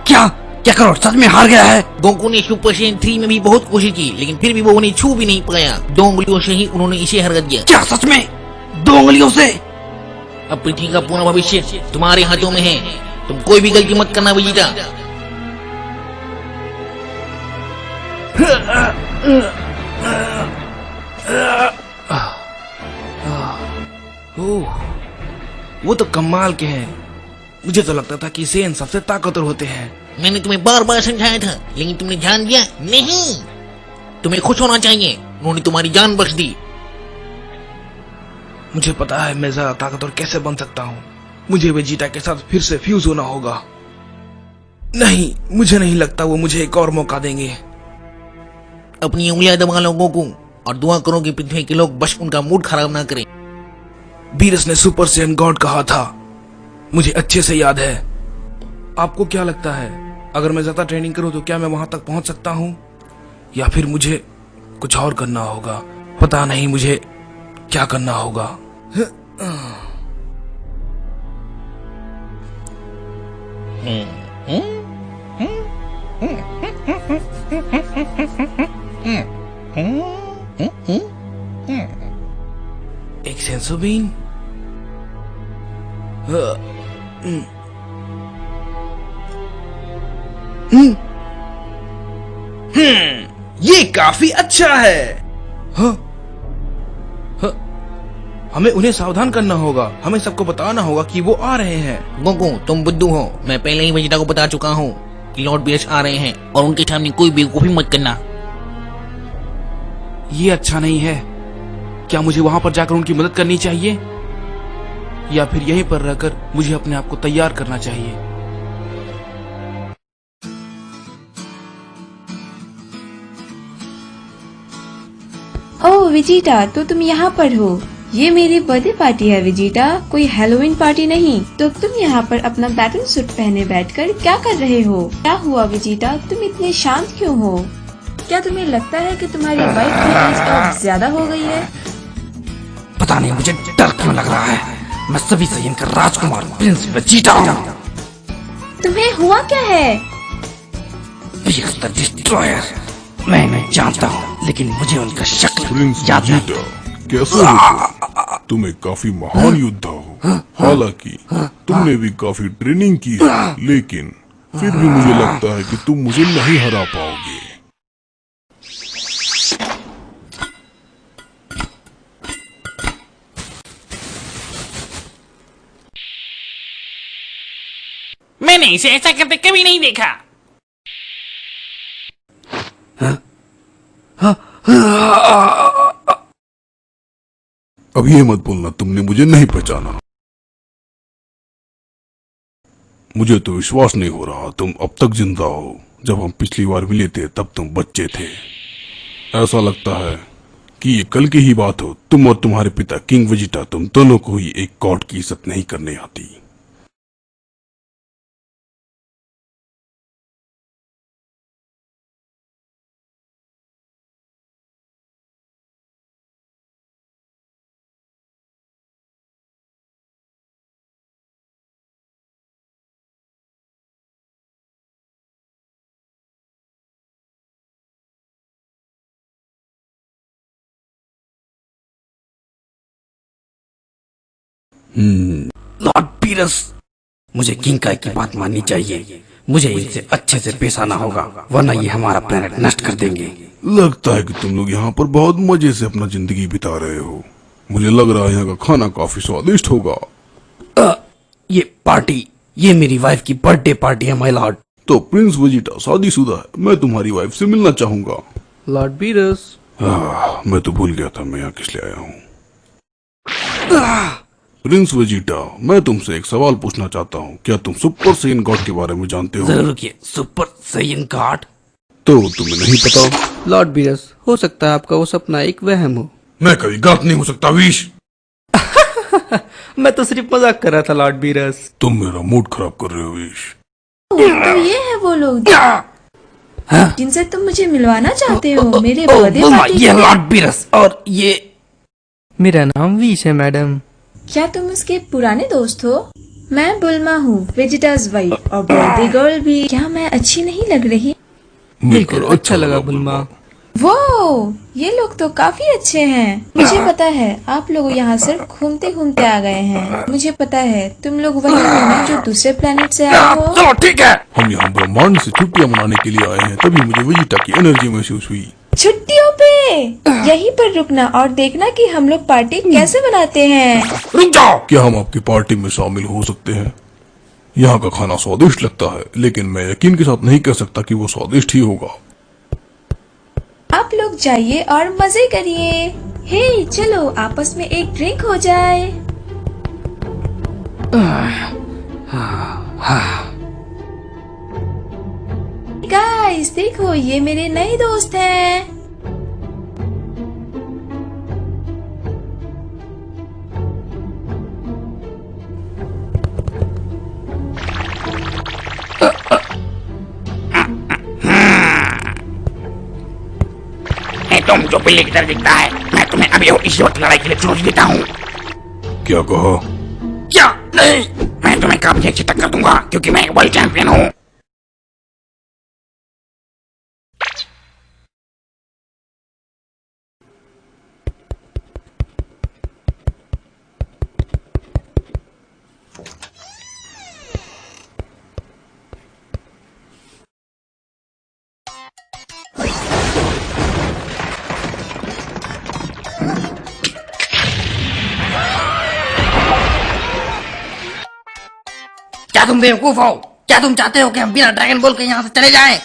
क्या क्या करो, सच में हार गया है? गोकू ने सुपर सैयन 3 में भी बहुत कोशिश की, लेकिन फिर भी वो उन्हें छू भी नहीं पाया। 2 उंगलियों से ही उन्होंने इसे हरा दिया। क्या सच में 2 उंगलियों से? अब पृथ्वी का पूर्ण भविष्य तुम्हारे हाथों में है। तुम कोई भी गलती मत करना वेजिटा। ओह, वो तो कमाल के हैं। मुझे तो लगता था कि सेन सबसे ताकतवर होते हैं। मैंने तुम्हें बार बार समझाया था, लेकिन तुमने ध्यान दिया नहीं। तुम्हें खुश होना चाहिए, उन्होंने तुम्हारी जान बख्श दी। मुझे पता है मैं ज्यादा ताकतवर कैसे बन सकता हूँ। मुझे वेजिटा के साथ फिर से फ्यूज होना होगा। नहीं, मुझे नहीं लगता वो मुझे एक और मौका देंगे। अपनी उंगलियां दबा लो गोकू और दुआ करो कि पृथ्वी के लोग बस उनका मूड खराब ना करें। बीरस ने सुपर सैयन गॉड कहा था, मुझे अच्छे से याद है। आपको क्या लगता है, अगर मैं ज्यादा ट्रेनिंग करूं तो क्या मैं वहां तक पहुंच सकता हूं, या फिर मुझे कुछ और करना होगा? पता नहीं मुझे क्या करना होगा। एक सेंसोबीन। ये काफी अच्छा है। हाँ? हाँ? हमें उन्हें सावधान करना होगा। हमें सबको बताना होगा कि वो आ रहे हैं। गोकू, तुम बुद्धू हो। मैं पहले ही वेजिटा को बता चुका हूँ कि लॉर्ड बीरस आ रहे हैं और उनके सामने कोई बेवकूफी मत करना। ये अच्छा नहीं है। क्या मुझे वहां पर जाकर उनकी मदद करनी चाहिए, या फिर यहीं पर रहकर मुझे अपने आप को तैयार करना चाहिए? ओह वेजिटा, तो तुम यहाँ पर हो। ये मेरी बर्थडे पार्टी है वेजिटा, कोई हैलोवीन पार्टी नहीं। तो तुम यहाँ पर अपना बैटल सूट पहने बैठकर क्या कर रहे हो? क्या हुआ वेजिटा, तुम इतने शांत क्यों हो? क्या तुम्हें लगता है कि तुम्हारी वाइफ की एज अब ज्यादा हो गई है? पता नहीं मुझे डर क्यों लग रहा है। मैं सभी सैयन का राजकुमार प्रिंस वेजिटा हूँ। तुम्हें हुआ क्या है? बीरस द डिस्ट्रॉयर, मैं जानता हूँ, लेकिन मुझे उनका शक्ल प्रिंस याद नहीं। वेजिटा, कैसे हो तुम एक काफी महान योद्धा हो। हालांकि तुमने भी काफी ट्रेनिंग की है, लेकिन फिर भी मुझे लगता है कि तुम मुझे नहीं हरा पाओगे। मैंने इसे ऐसा करते कभी नहीं देखा। अब ये मत बोलना तुमने मुझे नहीं पहचाना। मुझे तो विश्वास नहीं हो रहा तुम अब तक जिंदा हो। जब हम पिछली बार मिले थे तब तुम बच्चे थे। ऐसा लगता है कि ये कल की ही बात हो। तुम और तुम्हारे पिता किंग वेजिटा, तुम दोनों को ही एक गॉड की इज्जत नहीं करने आती। लॉर्ड बीरस, मुझे किंग काय की बात माननी चाहिए। मुझे इनसे अच्छे से पेश आना होगा, वरना ये हमारा प्लेनेट नष्ट कर देंगे। लगता है कि तुम लोग यहाँ पर बहुत मजे से अपना जिंदगी बिता रहे हो। मुझे लग रहा है यहाँ का खाना काफी स्वादिष्ट होगा। ये पार्टी, ये मेरी वाइफ की बर्थडे पार्टी है माय लॉर्ड। तो प्रिंस वेजिटा शादीशुदा है, मैं तुम्हारी वाइफ से मिलना चाहूंगा। लॉर्ड बीरस, मैं तो भूल गया था मैं यहाँ किस लिए आया हूँ। प्रिंस वेजिटा, मैं तुमसे एक सवाल पूछना चाहता हूँ। क्या तुम सुपर सेन गॉड के बारे में जानते हो? जरूर रुकिए, सुपर सैयन गॉड? तो तुम्हें नहीं पता? लॉर्ड बीरस, हो सकता है आपका वो सपना एक वहम हो। मैं कभी गलत नहीं हो सकता विश। मैं तो सिर्फ मजाक कर रहा था लॉर्ड बीरस। तुम मेरा मूड खराब कर रहे हो विश। तो ये है वो लोग जिनसे तुम मुझे मिलवाना चाहते हो मेरे बर्थडे पार्टी ये के लॉर्ड बीरस और ये मेरा नाम विश है मैडम। क्या तुम उसके पुराने दोस्त हो? मैं बुल्मा हूँ, वेजिटा's वाइफ और बर्थडे गर्ल भी। क्या मैं अच्छी नहीं लग रही? मिलकर अच्छा लगा बुल्मा। वो ये लोग तो काफी अच्छे हैं। मुझे पता है आप लोग यहाँ सिर्फ घूमते घूमते आ गए हैं। मुझे पता है तुम लोग वही हो ना जो दूसरे प्लेनेट से आए हो। चलो ठीक है, हम यहाँ ब्रह्मांड से छुट्टियाँ मनाने के लिए आए हैं, तभी मुझे वेजिटा की एनर्जी महसूस हुई। छुट्टियों पे यहीं पर रुकना और देखना कि हम लोग पार्टी कैसे बनाते हैं। रुक जाओ, क्या हम आपकी पार्टी में शामिल हो सकते हैं? यहाँ का खाना स्वादिष्ट लगता है, लेकिन मैं यकीन के साथ नहीं कह सकता कि वो स्वादिष्ट ही होगा। आप लोग जाइए और मजे करिए। हे चलो आपस में एक ड्रिंक हो जाए। गाइस देखो ये मेरे नए दोस्त हैं। तुम जो बिल्ली की तरह दिखता है, मैं तुम्हें अभी इस वक्त लड़ाई के लिए चुनौती देता हूँ। क्या कहा? क्या नहीं, मैं तुम्हें काफी अच्छी टक्कर दूंगा क्योंकि मैं एक वर्ल्ड चैंपियन हूँ। क्या तुम बेवकूफ हो? क्या तुम चाहते हो कि हम बिना ड्रैगन बॉल के यहाँ से चले जाएं?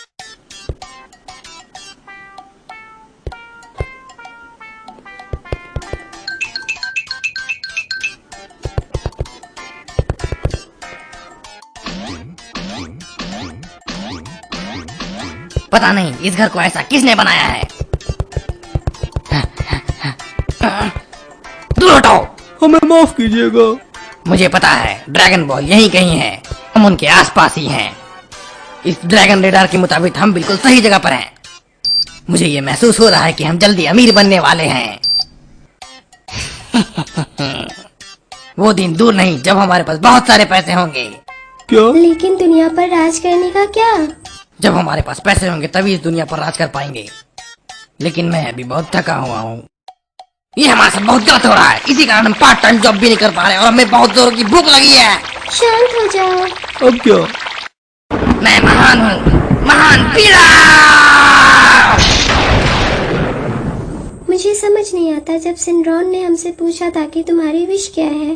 पता नहीं इस घर को ऐसा किसने बनाया है। दूर हटो। हमें माफ कीजिएगा। मुझे पता है ड्रैगन बॉल यहीं कहीं है, हम उनके आसपास ही हैं। इस ड्रैगन रेडार के मुताबिक हम बिल्कुल सही जगह पर हैं। मुझे ये महसूस हो रहा है कि हम जल्दी अमीर बनने वाले हैं। वो दिन दूर नहीं जब हमारे पास बहुत सारे पैसे होंगे। क्या? लेकिन दुनिया पर राज करने का क्या? जब हमारे पास पैसे होंगे तभी इस दुनिया पर राज कर पाएंगे। लेकिन मैं अभी बहुत थका हुआ हूँ। ये हमारे साथ बहुत गलत हो रहा है, इसी कारण हम पार्ट टाइम जॉब भी नहीं कर पा रहे और हमें बहुत जोरों की भूख लगी है। शांत हो जाओ। अब क्या? मैं महान हूँ, महान पीड़ा। मुझे समझ नहीं आता, जब सिनरॉन ने हमसे पूछा था कि तुम्हारी विश क्या है,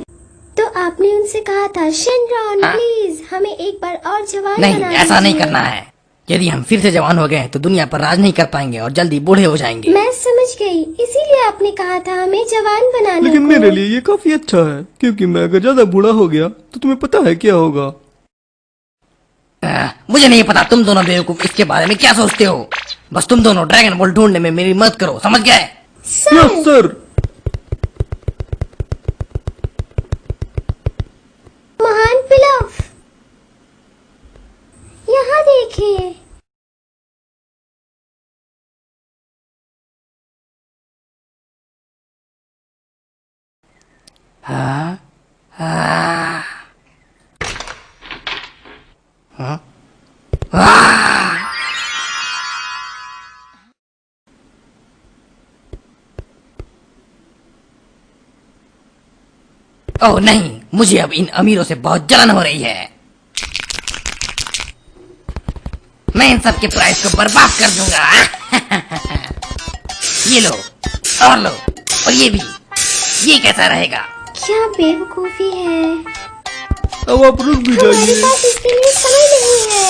तो आपने उनसे कहा था सिनरॉन प्लीज हमें एक बार और जवान नहीं, बना ऐसा नहीं दीजिए। करना है। यदि हम फिर से जवान हो गए तो दुनिया पर राज नहीं कर पाएंगे और जल्दी बूढ़े हो जाएंगे। मैं समझ गई, इसीलिए आपने कहा था हमें जवान बनाने लेकिन को। मेरे लिए ये काफी अच्छा है, क्योंकि मैं अगर ज्यादा बूढ़ा हो गया तो तुम्हें पता है क्या होगा। मुझे नहीं पता तुम दोनों बेवकूफ इसके बारे में क्या सोचते हो। बस तुम दोनों ड्रैगन बॉल ढूंढने में मेरी मदद करो, समझ गए? Yes sir. महान पिलफ, यहाँ देखिए। ओह नहीं, मुझे अब इन अमीरों से बहुत जलन हो रही है। मैं इन सब के प्राइस को बर्बाद कर दूंगा। ये लो और लो और ये भी। ये कैसा रहेगा? क्या बेवकूफी है, अब आप रुक भी हमारे जाइए। पास इसके लिए समय नहीं है।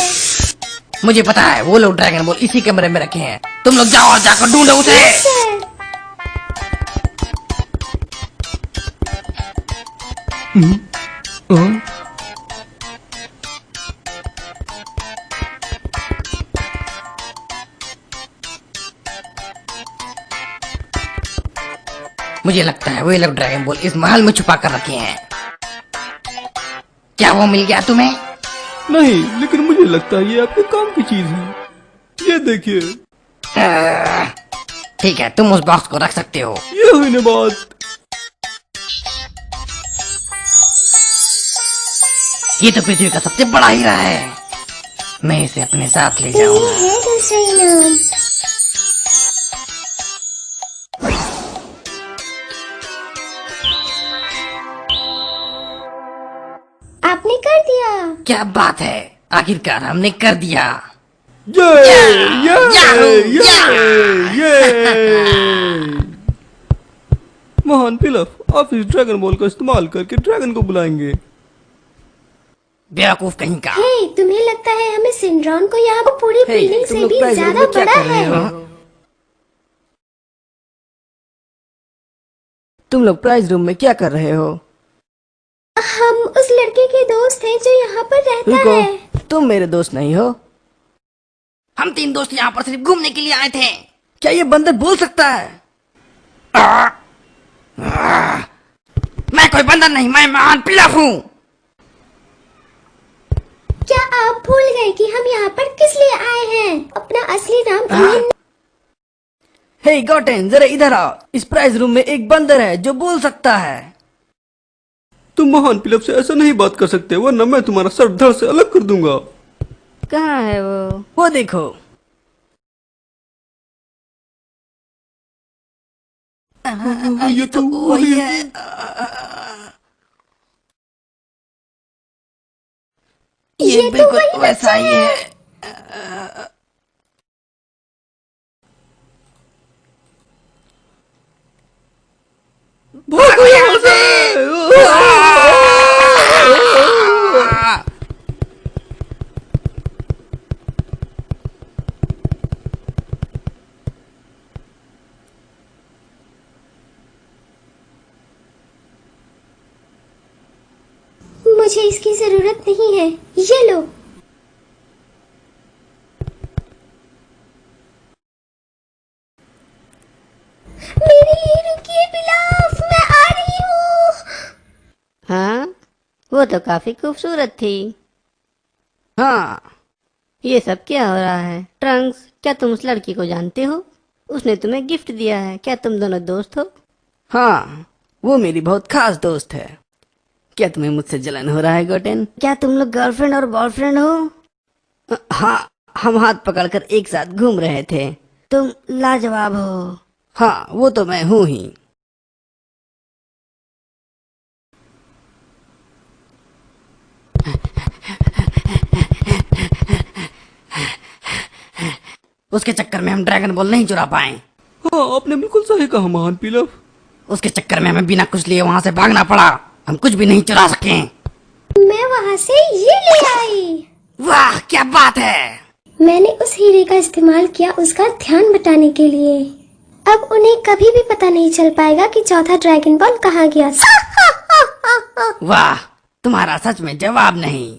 मुझे पता है वो लोग ड्रैगन बॉल इसी कमरे में रखे हैं। तुम लोग जाओ और जाकर ढूंढो उसे। सर, हाँ? मुझे लगता है वो लोग ड्रैगन बॉल इस महल में छुपा कर रखे हैं। क्या वो मिल गया तुम्हें? नहीं, लेकिन मुझे लगता है ये आपके काम की चीज है। ये देखिए, ठीक है, तुम उस बॉक्स को रख सकते हो। ये हुई ना बात। ये तो पृथ्वी का सबसे बड़ा हीरा है। मैं इसे अपने साथ ले ये जाऊंगा। है दूसरा इनाम। आपने कर दिया। क्या बात है, आखिरकार हमने कर दिया। ये याहू, महान पिलफ, आप इस ड्रैगन बॉल का इस्तेमाल करके ड्रैगन को बुलाएंगे। बेवकूफ कहीं का। हे, तुम्हें लगता है हमें सिंड्रॉन को यहाँ पर पूरी बिल्डिंग से भी ज्यादा बड़ा है? तुम लोग प्राइज रूम में क्या कर रहे हो? हम उस लड़के के दोस्त हैं जो यहाँ पर रहता रुको, है। तुम मेरे दोस्त नहीं हो। हम 3 दोस्त यहाँ पर सिर्फ घूमने के लिए आए थे। क्या ये बंदर बोल सकता है? मैं कोई बंदर नहीं, मैं महान पिलफ हूँ। क्या आप भूल गए कि हम यहाँ पर किस लिए आए हैं? अपना असली नाम इन्हें हे गॉटेन, जरा इधर आओ। इस प्राइज रूम में एक बंदर है जो बोल सकता है। तुम महान पिलफ से ऐसा नहीं बात कर सकते, वरना मैं तुम्हारा सर धड़ से अलग कर दूंगा। कहाँ है वो? वो देखो। ये तो वही है। ये बिल्कुल वैसा ही है। भागो यहाँ से। मुझे इसकी जरूरत नहीं है। ये लो। मेरी रुकिए पिलाफ, मैं आ रही हूँ। हाँ, वो तो काफी खूबसूरत थी। हाँ, ये सब क्या हो रहा है? ट्रंक्स, क्या तुम उस लड़की को जानते हो? उसने तुम्हें गिफ्ट दिया है। क्या तुम दोनों दोस्त हो? हाँ, वो मेरी बहुत खास दोस्त है। क्या तुम्हें मुझसे जलन हो रहा है गोटेन? क्या तुम लोग गर्लफ्रेंड और बॉयफ्रेंड हो? हाँ, हम हाथ पकड़कर एक साथ घूम रहे थे। तुम लाजवाब हो। हाँ, वो तो मैं हूँ ही। उसके चक्कर में हम ड्रैगन बॉल नहीं चुरा पाए। हाँ, आपने बिल्कुल सही कहा महान पिलफ। उसके चक्कर में हमें बिना कुछ लिए वहाँ से भागना पड़ा। हम कुछ भी नहीं चुरा सके। मैं वहाँ से ये ले आई। वाह, क्या बात है। मैंने उस हीरे का इस्तेमाल किया उसका ध्यान बटाने के लिए। अब उन्हें कभी भी पता नहीं चल पाएगा कि चौथा ड्रैगन बॉल कहाँ गया। वाह, तुम्हारा सच में जवाब नहीं।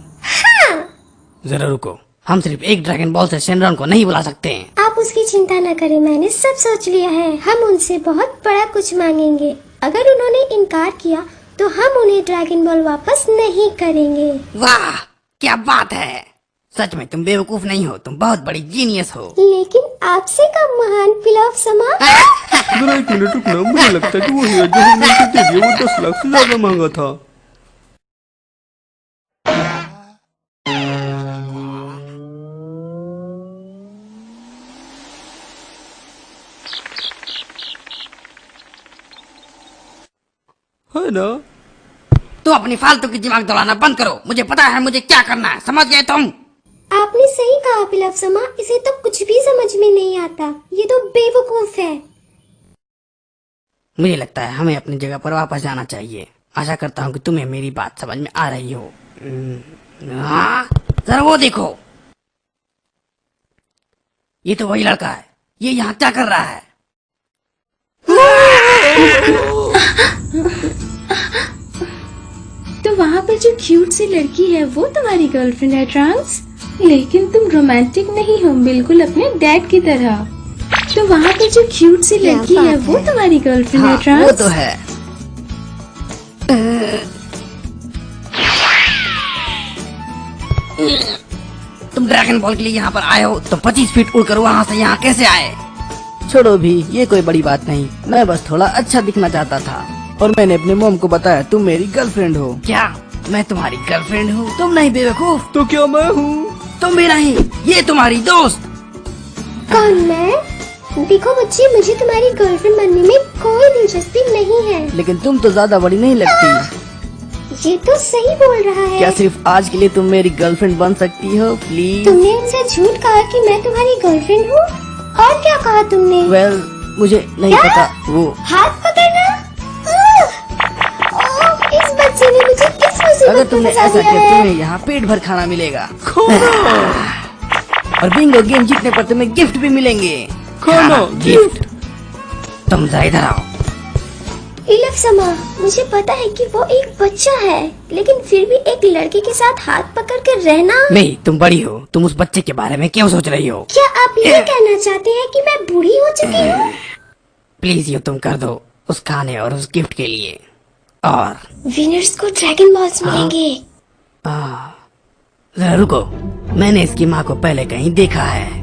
जरा रुको। हम सिर्फ एक ड्रैगन बॉल से शेनरॉन को नहीं बुला सकते। आप उसकी चिंता न करें, मैंने सब सोच लिया है। हम उनसे बहुत बड़ा कुछ मांगेंगे। अगर उन्होंने इनकार किया तो हम उन्हें ड्रैगन बॉल वापस नहीं करेंगे। वाह, क्या बात है। सच में तुम बेवकूफ नहीं हो, तुम बहुत बड़ी जीनियस हो। लेकिन आपसे कम महान पिलफ समा। जरा एक मिनट रुकना, मुझे लगता है कि वो हीरा जो हमने उसे दे दिया वो 10 लाख से ज्यादा महंगा था। है ना? तुम अपनी फालतू की दिमाग दौड़ाना बंद करो। मुझे पता है मुझे क्या करना है, समझ गए तुम? आपने सही कहा पिलव समा, इसे तो कुछ भी समझ में नहीं आता। ये तो बेवकूफ है। मुझे लगता है हमें अपनी जगह पर वापस जाना चाहिए। आशा करता हूँ कि तुम्हें मेरी बात समझ में आ रही हो। हाँ, जरा वो देखो, ये तो वही लड़का है। ये यहाँ क्या कर रहा है? तो वहाँ पर जो क्यूट सी लड़की है वो तुम्हारी गर्लफ्रेंड है ट्रांस, लेकिन तुम रोमांटिक नहीं हो, बिल्कुल अपने डैड की तरह। तो वहाँ पर जो क्यूट सी लड़की है वो तुम्हारी गर्लफ्रेंड है ट्रांस। वो तो है। तुम ड्रैगन बॉल के लिए यहाँ पर आए हो तो 25 फीट उड़कर वहाँ से यहाँ कैसे आए? छोड़ो भी, ये कोई बड़ी बात नहीं। मैं बस थोड़ा अच्छा दिखना चाहता था और मैंने अपने मॉम को बताया तुम मेरी गर्लफ्रेंड हो। क्या मैं तुम्हारी गर्लफ्रेंड हूँ? तुम नहीं बेवकूफ। तो क्या मैं हूँ? तुम भी नहीं, ये तुम्हारी दोस्त। कौन मैं? देखो बच्चे, मुझे तुम्हारी गर्लफ्रेंड बनने में कोई दिलचस्पी नहीं है। लेकिन तुम तो ज्यादा बड़ी नहीं लगती। ये तो सही बोल रहा है। क्या सिर्फ आज के लिए तुम मेरी गर्लफ्रेंड बन सकती हो प्लीज? तुमने उनसे झूठ कहा कि मैं तुम्हारी गर्लफ्रेंड हूँ। और क्या कहा तुमने? वेल, मुझे नहीं क्या? पता। वो हाथ पकड़ना? इस बच्चे ने मुझे किस मुसीबत अगर में तुमने फंसा ऐसा दिया किया है? तुम्हें यहाँ पेट भर खाना मिलेगा। और बिंगो गेम जीतने पर तुम्हें गिफ्ट भी मिलेंगे। खाना, गिफ्ट। तुम जरा इधर आओ। इलफ समा, मुझे पता है कि वो एक बच्चा है, लेकिन फिर भी एक लड़के के साथ हाथ पकड़ कर रहना। नहीं, तुम बड़ी हो, तुम उस बच्चे के बारे में क्यों सोच रही हो? क्या आप ये कहना चाहते हैं कि मैं बूढ़ी हो चुकी हूँ? प्लीज ये तुम कर दो उस खाने और उस गिफ्ट के लिए। और विनर्स को ड्रैगन बॉल्स मिलेंगे। जरा रुको, मैंने इसकी माँ को पहले कहीं देखा है।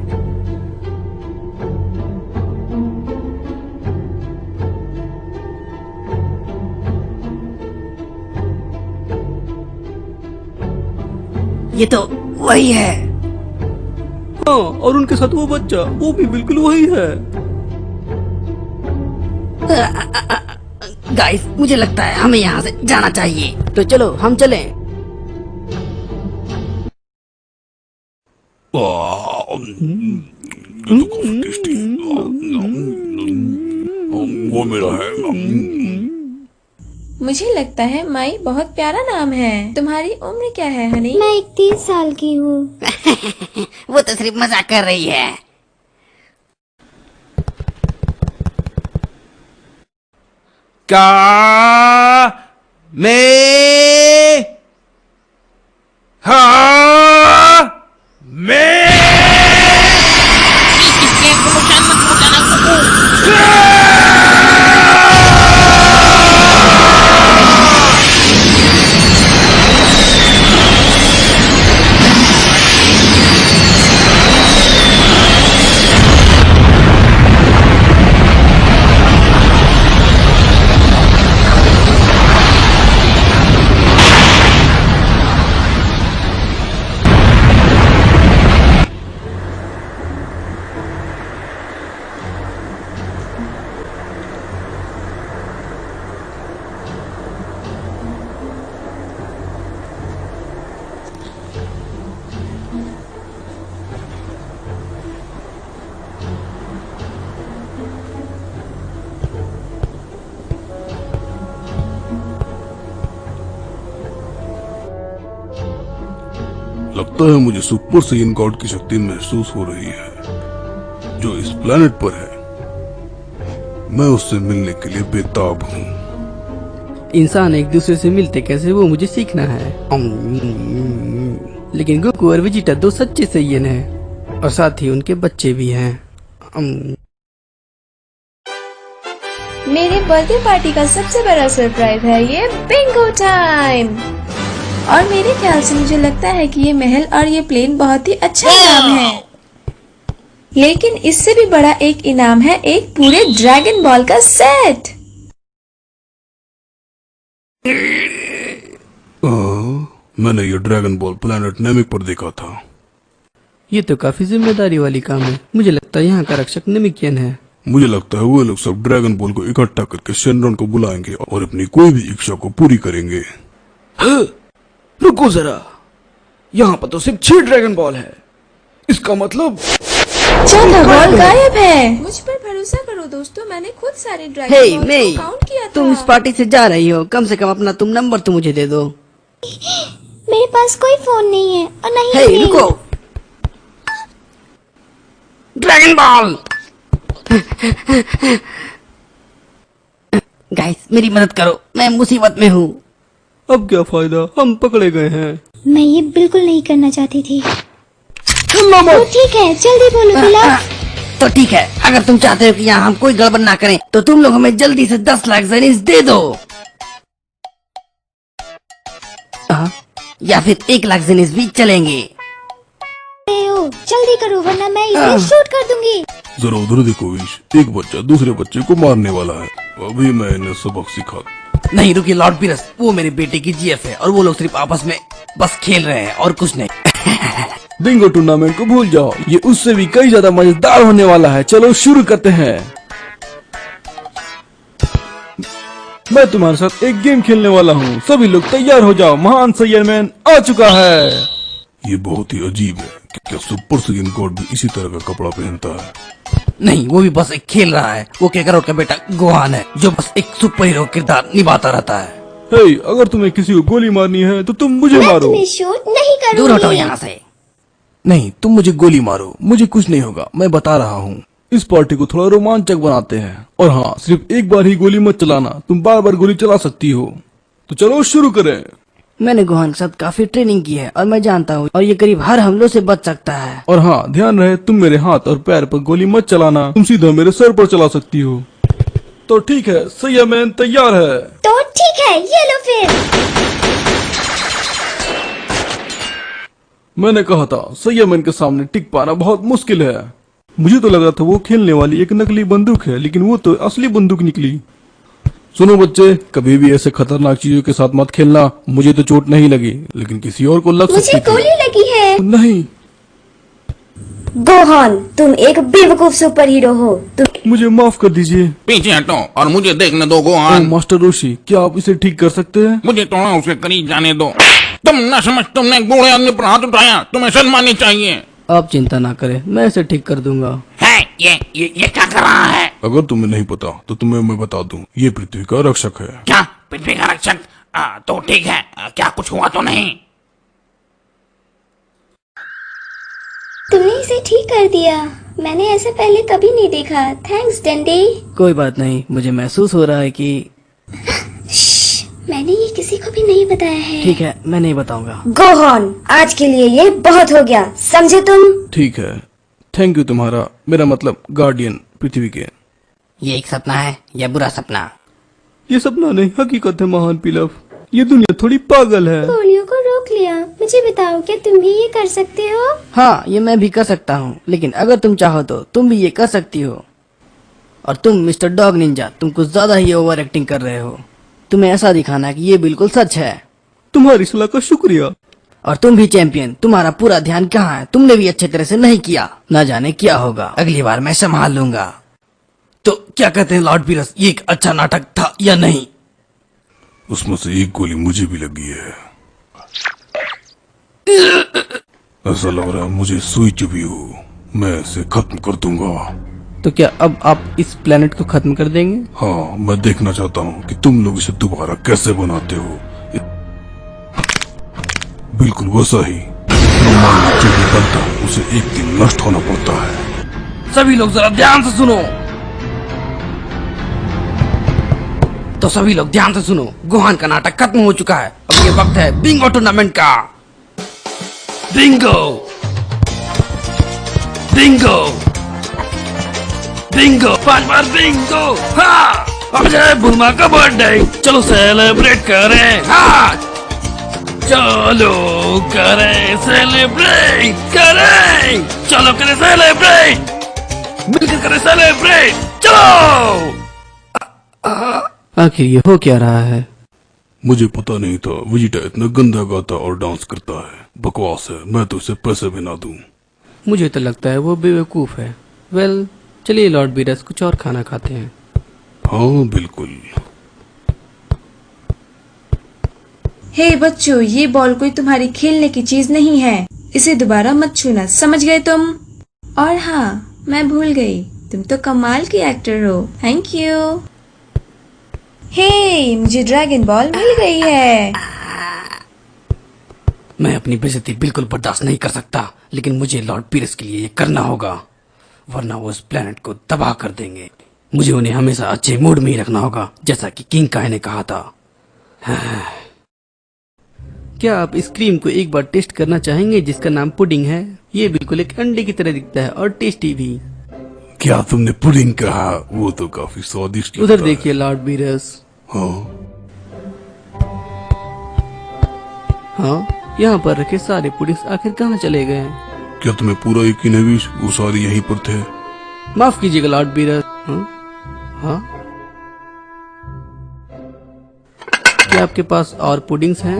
ये तो वही है। हाँ, और उनके साथ वो बच्चा, वो भी बिल्कुल वही है। गाइस, मुझे लगता है हमें यहाँ से जाना चाहिए। तो चलो हम चलें। ये तो काफी टेस्टी। वो मेरा है। मुझे लगता है माई बहुत प्यारा नाम है। तुम्हारी उम्र क्या है हनी? मैं 31 साल की हूँ। वो तो सिर्फ मजाक कर रही है। क्या मैं हाँ मैं इसके को नुकसान मत पहुंचाना कुकू। लगता है मुझे सुपर सैयन गॉड की शक्ति महसूस हो रही है जो इस प्लेनेट पर है। मैं उससे मिलने के लिए बेताब हूँ। इंसान एक दूसरे से मिलते कैसे, वो मुझे सीखना है। लेकिन गोकू और वेजिटा दो सच्चे सैयन हैं और साथ ही उनके बच्चे भी हैं। मेरे बर्थडे पार्टी का सबसे बड़ा सरप्राइज है ये बिंगो टाइम। और मेरे ख्याल से मुझे लगता है कि ये महल और ये प्लेन बहुत ही अच्छा इनाम है, लेकिन इससे भी बड़ा एक इनाम है, एक पूरे ड्रैगन बॉल का सेट। मैंने ये ड्रैगन बॉल प्लेनेट नेमिक पर देखा था। ये तो काफी जिम्मेदारी वाली काम है। मुझे लगता है यहाँ का रक्षक नेमिकियन है। मुझे लगता है वो लोग सब ड्रैगन बॉल को इकट्ठा करके शेनरॉन को बुलाएंगे और अपनी कोई भी इच्छा को पूरी करेंगे। रुको जरा, यहाँ पर तो सिर्फ 6 ड्रैगन बॉल है। इसका मतलब चलो बॉल गायब है। मुझ पर भरोसा करो दोस्तों, मैंने खुद सारे हे ड्रैगन मे, बॉल काउंट किया था। तुम इस पार्टी से जा रही हो, कम से कम अपना तुम नंबर तो मुझे दे दो। मेरे पास कोई फोन नहीं है और नहीं हे मेल। रुको, ड्रैगन बॉल। गाइस मेरी मदद करो, मैं मुसीबत में हूँ। अब क्या फायदा, हम पकड़े गए हैं। मैं ये बिल्कुल नहीं करना चाहती थी। तो ठीक है, जल्दी बोलो पिलफ। तो ठीक है, अगर तुम चाहते हो कि यहाँ हम कोई गड़बड़ ना करें तो तुम लोग हमें जल्दी से 10 लाख जेनिस दे दो। या फिर 1 लाख जेनिस भी चलेंगे। जल्दी करो वरना मैं इसे शूट कर दूंगी। जरा उधर देखो विश, एक बच्चा दूसरे बच्चे को मारने वाला है। अभी मैं इन्हें सबक सिखा। नहीं रुकिए लॉर्ड पीरस, वो मेरे बेटे की जीएफ है और वो लोग सिर्फ आपस में बस खेल रहे हैं और कुछ नहीं। बिंगो टूर्नामेंट को भूल जाओ, ये उससे भी कई ज्यादा मजेदार होने वाला है। चलो शुरू करते हैं। मैं तुम्हारे साथ एक गेम खेलने वाला हूँ, सभी लोग तैयार हो जाओ। महान सैयरमैन आ चुका है। ये बहुत ही अजीब है कि क्या सुपर सैयन गॉड भी इसी तरह का कपड़ा पहनता है। नहीं, वो भी बस एक खेल रहा है। वो केकारोट का बेटा गोहान है जो बस एक सुपर हीरो किरदार निभाता रहता है। हे, अगर तुम्हें किसी को गोली मारनी है तो तुम मुझे मैं मारो। तुम्हें शूट नहीं करूंगी। दूर हटो यहाँ से। नहीं, तुम मुझे गोली मारो, मुझे कुछ नहीं होगा, मैं बता रहा हूँ। इस पार्टी को थोड़ा रोमांचक बनाते हैं। और हाँ, सिर्फ एक बार ही गोली मत चलाना, तुम बार बार गोली चला सकती हो। तो चलो शुरू करें। मैंने गोहान के साथ काफी ट्रेनिंग की है और मैं जानता हूँ और ये करीब हर हमलों से बच सकता है। और हाँ, ध्यान रहे तुम मेरे हाथ और पैर पर गोली मत चलाना, तुम सीधा मेरे सर पर चला सकती हो। तो ठीक है, सैयरमैन तैयार है। तो ठीक है, ये लो फिर। मैंने कहा था सैयरमैन के सामने टिक पाना बहुत मुश्किल है। मुझे तो लगा था वो खेलने वाली एक नकली बंदूक है, लेकिन वो तो असली बंदूक निकली। सुनो बच्चे, कभी भी ऐसे खतरनाक चीजों के साथ मत खेलना। मुझे तो चोट नहीं लगी, लेकिन किसी और को लग मुझे सकती थी। गोली लगी है। नहीं, गोहान तुम एक बेवकूफ सुपर हीरो हो। तुम मुझे माफ कर दीजिए। पीछे हटो और मुझे देखने दो ओ, गोहान। मास्टर रोशी, क्या आप इसे ठीक कर सकते हैं? मुझे थोड़ा उसके करीब जाने दो। तुम न समझ, तुमने बूढ़े आदमी पर हाथ उठाया, तुम्हें सम्माननी चाहिए। आप चिंता ना करें, मैं इसे ठीक कर दूंगा। है ये क्या कर रहा है? अगर तुम्हें नहीं पता तो तुम्हें मैं बता दूं, ये पृथ्वी का रक्षक है। क्या पृथ्वी का रक्षक? तो ठीक है, क्या कुछ हुआ तो नहीं? तुमने इसे ठीक कर दिया। मैंने ऐसा पहले कभी नहीं देखा। थैंक्स डंडे। कोई बात नहीं, मुझे महसूस हो रहा है कि मैंने ये किसी को भी नहीं बताया है। ठीक है, मैं नहीं बताऊंगा। गोहान आज के लिए ये बहुत हो गया, समझे तुम? ठीक है, थैंक यू तुम्हारा, मेरा मतलब गार्डियन पृथ्वी के। ये एक सपना है या बुरा सपना? ये सपना नहीं, हकीकत है महान पिलफ। ये दुनिया थोड़ी पागल है। गोलियों को रोक लिया। मुझे बताओ, क्या तुम भी ये कर सकते हो? हाँ, ये मैं भी कर सकता हूँ, लेकिन अगर तुम चाहो तो तुम भी ये कर सकती हो। और तुम मिस्टर डॉग निंजा, तुम कुछ ज्यादा ही ओवर एक्टिंग कर रहे हो। तुम्हें ऐसा दिखाना है कि ये बिल्कुल सच है। तुम्हारी सलाह का शुक्रिया। और तुम भी चैंपियन, तुम्हारा पूरा ध्यान कहाँ है? तुमने भी अच्छे तरह से नहीं किया। न जाने क्या होगा, अगली बार मैं संभाल लूंगा। तो क्या कहते हैं लॉर्ड पीरस, ये एक अच्छा नाटक था या नहीं? उसमें से एक गोली मुझे भी लगी है। ऐसा लग रहा है मुझे सुई चुभी हो। मैं इसे खत्म कर दूंगा। तो क्या अब आप इस प्लेनेट को खत्म कर देंगे? हाँ, मैं देखना चाहता हूँ कि तुम लोग इसे दोबारा कैसे बनाते हो। बिल्कुल वैसा ही ब्रह्मांड में जो भी बनता है उसे एक दिन नष्ट होना पड़ता है। सभी लोग जरा ध्यान से सुनो। तो सभी लोग ध्यान से सुनो, गोहान का नाटक खत्म हो चुका है। अब ये वक्त है बिंगो टूर्नामेंट का। बिंगो बिंगो बिंगो, 5 बार बिंगो। हाँ, अब जाए बुलमा का बर्थडे, चलो सेलिब्रेट करें। हाँ, चलो करें सेलिब्रेट, करें, चलो करें सेलिब्रेट, मिलकर करें सेलिब्रेट, चलो। आखिर ये हो क्या रहा है? मुझे पता नहीं था विजिटा इतना गंदा गाता और डांस करता है। बकवास है, मैं तो इसे पैसे भी ना दूं। मुझे तो लगता है वो बेवकूफ है। वेल, चलिए लॉर्ड बीरस, कुछ और खाना खाते हैं। हाँ बिल्कुल। हे बच्चों, ये बॉल कोई तुम्हारी खेलने की चीज नहीं है। इसे दोबारा मत छूना, समझ गए तुम? और हाँ, मैं भूल गई, तुम तो कमाल की एक्टर हो। Thank you. हे, मुझे ड्रैगन बॉल मिल गई है। मैं अपनी बेइज्जती बिल्कुल बर्दाश्त नहीं कर सकता, लेकिन मुझे लॉर्ड पीरस के लिए ये करना होगा, वरना वो इस प्लेनेट को तबाह कर देंगे। मुझे उन्हें हमेशा अच्छे मूड में ही रखना होगा, जैसा कि किंग काय ने कहा था। क्या आप इस क्रीम को एक बार टेस्ट करना चाहेंगे, जिसका नाम पुडिंग है? ये बिल्कुल एक अंडे की तरह दिखता है और टेस्टी भी। क्या तुमने पुडिंग कहा? वो तो काफी स्वादिष्ट उधर लगता है। देखिए लॉर्ड बीरस। हाँ, यहाँ पर रखे सारे पुडिंग्स आखिर कहाँ चले गए? क्या तुम्हें पूरा यकीन है वीश, वो सारे यहीं पर थे? माफ कीजिएगा लॉर्ड बीरस। हाँ, क्या आपके पास और पुडिंग्स हैं?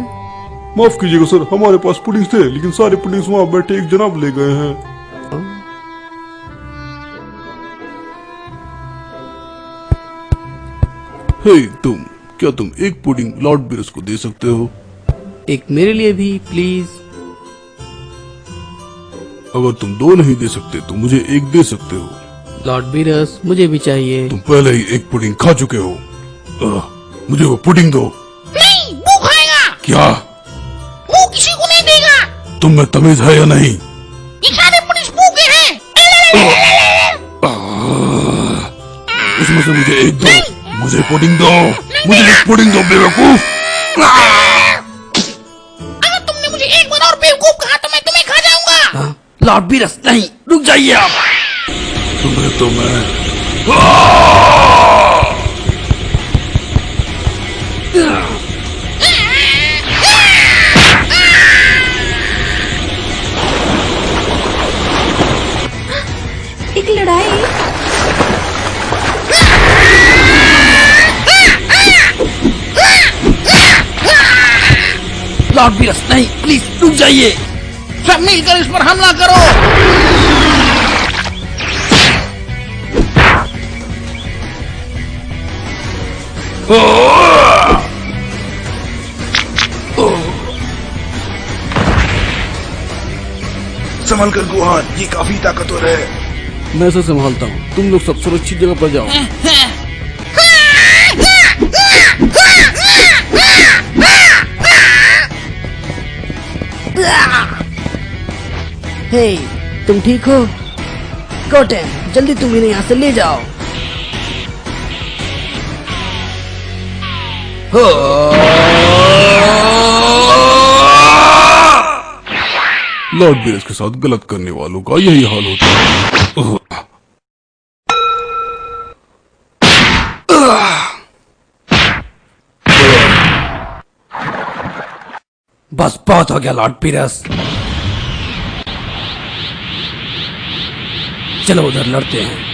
माफ कीजिएगा सर, हमारे पास पुडिंग्स थे, लेकिन सारे पुडिंग्स वहाँ बैठे एक जनाब ले गए हैं। हे तुम, क्या तुम एक पुडिंग लॉर्ड बीरस को दे सकते हो? एक मेरे लिए भी प्लीज। अगर तुम दो नहीं दे सकते तो मुझे एक दे सकते हो। लॉर्ड बीरस, मुझे भी चाहिए। तुम पहले ही एक पुडिंग खा चुके हो। मुझे वो पुडिंग दो। नहीं, वो खाएगा। क्या? वो किसी को नहीं देगा। तुम में तमीज है या नहीं? ये सारे पुलिस भूखे हैं। उसमें से मुझे एक दो। मुझे पुडिंग दो। मुझे एक पुडिंग दो बेवकूफ। अगर तुमने मुझे एक बार और बेवकूफ कहा तो मैं तुम्हें खा जाऊंगा। लॉर्ड बीरस, नहीं, रुक जाइए आप। तुम्हें तो मैं एक लड़ाई। लॉर्ड बीरस, नहीं, प्लीज रुक जाइए। सब मिलकर इस पर हमला करो। संभल कर गुहान, ये काफी ताकतवर है। मैं इसे संभालता हूँ, तुम लोग सब सुरक्षित जगह पर जाओ। हे, तुम ठीक हो? गोटेन, जल्दी तुम इन्हें यहाँ से ले जाओ। लॉर्ड बीरस के साथ गलत करने वालों का यही हाल होता है। बस बहुत हो गया लॉर्ड पीरस, चलो उधर लड़ते हैं।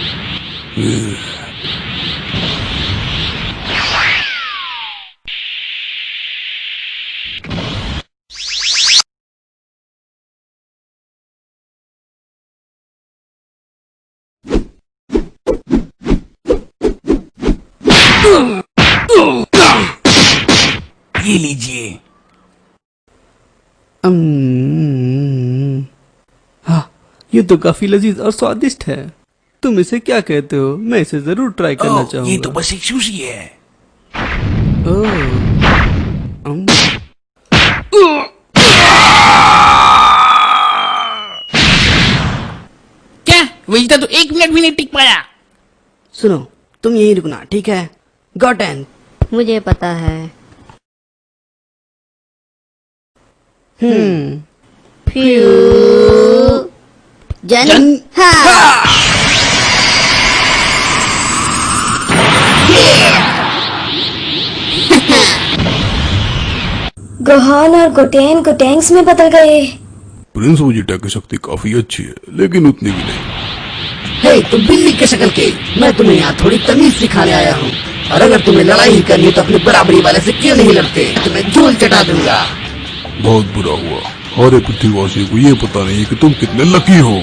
ये लीजिए। हाँ, ये तो काफी लजीज और स्वादिष्ट है। तुम इसे क्या कहते हो? मैं इसे जरूर ट्राई करना चाहूंगा। ये तो बस एक सुशी है। क्या वेजिटा तो 1 मिनट भी नहीं टिक पाया। सुनो, तुम यहीं रुकना, ठीक है? गॉटेन, मुझे पता है। जन गोहान और गोटेन को टैंक्स में बदल गए। प्रिंस वेजिटा की शक्ति काफी अच्छी है, लेकिन उतनी भी नहीं। हे, तुम बिल्ली के शक्ल के, मैं तुम्हें यहाँ थोड़ी तमीज सिखाने आया हूँ। और अगर तुम्हें लड़ाई ही करनी है तो अपनी बराबरी वाले से क्यों नहीं लड़ते? तुम्हें झूल चटा दूंगा। बहुत बुरा हुआ, हर एक पृथ्वीवासी को ये पता नहीं है कि तुम कितने लकी हो।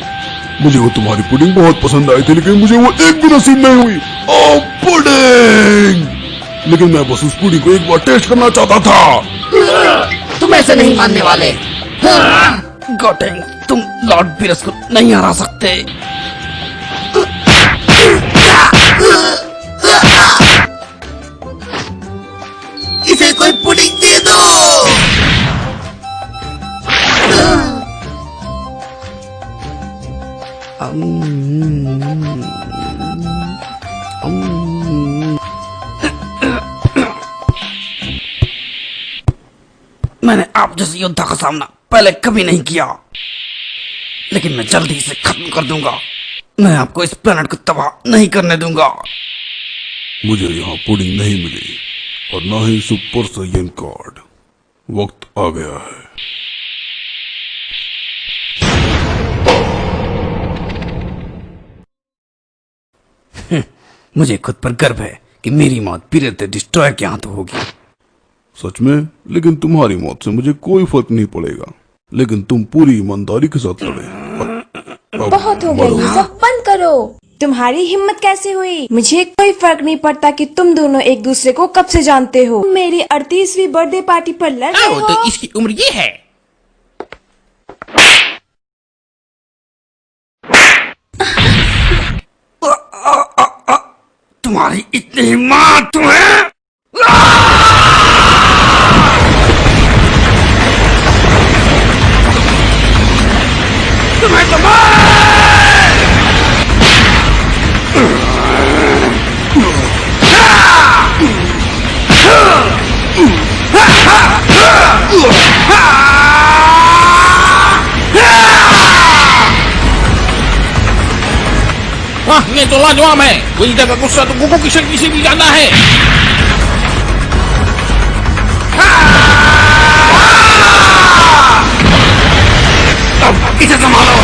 मुझे वो तुम्हारी पुडिंग बहुत पसंद आई थी, लेकिन मुझे वो एक भी नसीब नहीं हुई। ओ पुडिंग! लेकिन मैं बस उस पुडिंग को एक बार टेस्ट करना चाहता था। तुम ऐसे नहीं मानने वाले। गॉटेंग, तुम लॉर्ड बीरस को नहीं हरा सकते। इसे कोई पुडिंग दे दो। मैंने आप जैसे योद्धा का सामना पहले कभी नहीं किया, लेकिन मैं जल्दी इसे खत्म कर दूंगा। मैं आपको इस प्लेनेट को तबाह नहीं करने दूंगा। मुझे यहाँ पुडिंग नहीं मिली और ना ही सुपर साइयन कार्ड। वक्त आ गया है। मुझे खुद पर गर्व है कि मेरी मौत पीरियड द डिस्ट्रॉयर के हाथों होगी। सच में? लेकिन तुम्हारी मौत से मुझे कोई फर्क नहीं पड़ेगा, लेकिन तुम पूरी ईमानदारी के साथ लड़े। बहुत हो गया, ये सब बंद करो। तुम्हारी हिम्मत कैसे हुई? मुझे कोई फर्क नहीं पड़ता कि तुम दोनों एक दूसरे को कब से जानते हो। मेरी 38वीं बर्थडे पार्टी पर लड़ रहे हो। तो इसकी उम्र ये है। तुम्हारी इतनी हिम्मत तुम्हें? तुम्हें तो ये तो लाजवाब है। वेजिटा का गुस्सा तो गोकू की शक्ति से भी ज्यादा है। अब इसे संभालो।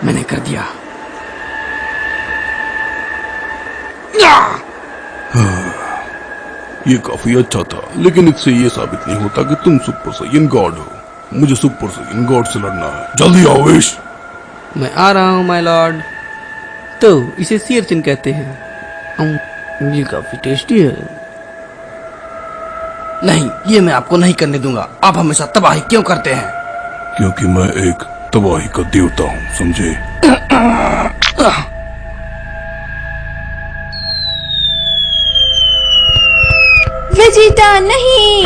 मैंने कर दिया। ये काफी अच्छा था, लेकिन इससे ये साबित नहीं होता कि तुम सुपर साइयन गॉड हो। मुझे सुपर साइयन गॉड से लड़ना है। जल्दी आओ विश। मैं आ रहा हूँ माय लॉर्ड। तो इसे सियरचिन कहते हैं। ये काफी टेस्टी है। नहीं, ये मैं आपको नहीं करने दूंगा। आप हमेशा तबाही क्यों करते हैं? क्योंकि मैं एक तबाही का देवता हूँ, समझे? वेजिटा नहीं।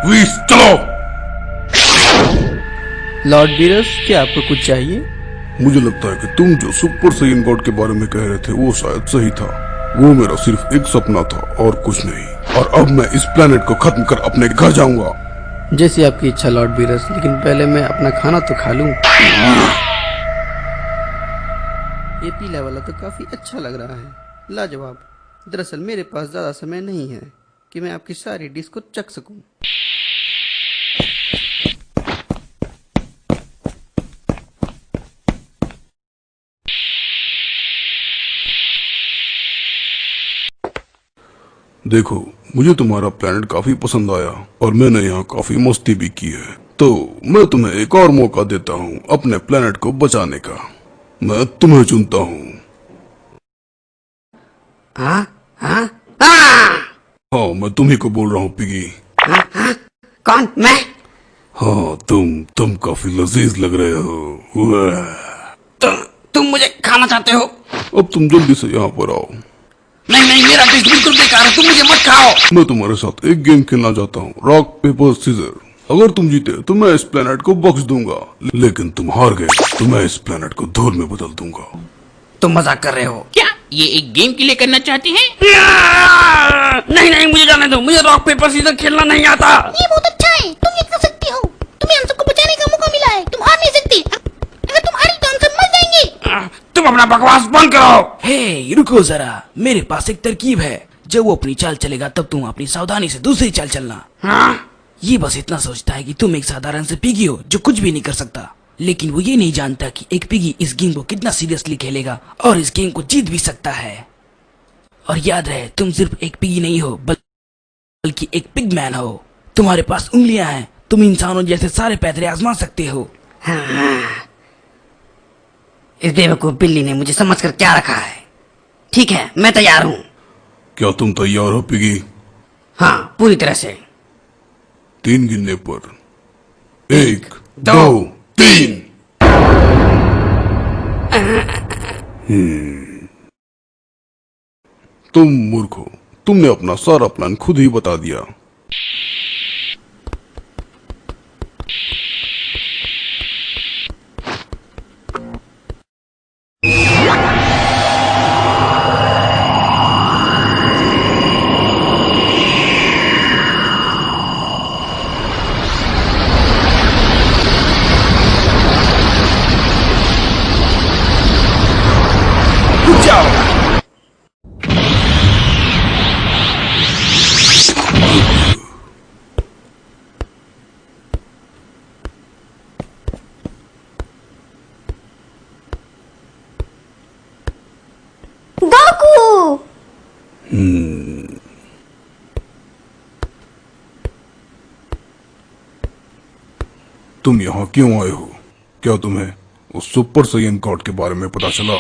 विश चलो। लॉर्ड बीरस, क्या आपको कुछ चाहिए? मुझे लगता है कि तुम जो सुपर साइयन गॉड के बारे में कह रहे थे वो शायद सही था। वो मेरा सिर्फ एक सपना था और कुछ नहीं। और अब मैं इस प्लेनेट को खत्म कर अपने घर जाऊंगा। जैसी आपकी इच्छा लॉर्ड बीरस, लेकिन पहले मैं अपना खाना तो खा लूं। ये पीला वाला तो काफी अच्छा लग रहा है। लाजवाब। दरअसल मेरे पास ज्यादा समय नहीं है कि मैं आपकी सारी डिश को चख सकूं। देखो, मुझे तुम्हारा प्लेनेट काफी पसंद आया और मैंने यहाँ काफी मस्ती भी की है। तो मैं तुम्हें एक और मौका देता हूँ अपने प्लेनेट को बचाने का। मैं तुम्हें चुनता हूँ। हाँ हाँ हाँ, मैं तुम्ही को बोल रहा हूँ पिगी। कौन? मैं? हाँ, तुम काफी लजीज लग रहे हो। तुम मुझे खाना चाहते हो? अब तुम जल्दी से यहाँ पर आओ। नहीं, मेरा डिश बिल्कुल बेकार है। तुम मुझे मत खाओ। मैं तुम्हारे साथ एक गेम खेलना चाहता हूँ, रॉक पेपर सीजर। अगर तुम जीते तो मैं इस प्लेनेट को बख्श दूंगा, लेकिन तुम हार गए तो मैं इस प्लेनेट को धूल में बदल दूंगा। तुम मजाक कर रहे हो क्या ये एक गेम के लिए करना चाहते हैं? नहीं, मुझे जाने दो। मुझे रॉक पेपर सीजर खेलना नहीं आता। ये बहुत अच्छा है, तुम ये कर सकती हो। तुम्हें हम सबको बचाने का मौका मिला है, तुम हार नहीं सकती। अगर तुम हारी तो हम सब मर जाएंगे। तुम अपना बकवास बंद करो। हे रुको जरा, मेरे पास एक तरकीब है। जब वो अपनी चाल चलेगा तब तुम अपनी सावधानी से दूसरी चाल चलना। हाँ? ये बस इतना सोचता है कि तुम एक साधारण से पिगी हो जो कुछ भी नहीं कर सकता, लेकिन वो ये नहीं जानता कि एक पिगी इस गेम को कितना सीरियसली खेलेगा और इस गेम को जीत भी सकता है। और याद रहे, तुम सिर्फ एक पिगी नहीं हो बल्कि एक पिग मैन हो। तुम्हारे पास उंगलियां हैं, तुम इंसानों जैसे सारे पैतरे आजमा सकते हो। हाँ। इस बेवकूफ बिल्ली ने मुझे समझकर क्या रखा है? ठीक है, मैं तैयार हूँ। क्या तुम तैयार हो पिगी? हाँ, पूरी तरह से। 3 गिनने पर 1 2 3। तुम मूर्ख हो, तुमने अपना सारा प्लान खुद ही बता दिया। गोकू! तुम यहाँ क्यों आए हो? क्या तुम्हें उस सुपर सैयन गॉड के बारे में पता चला?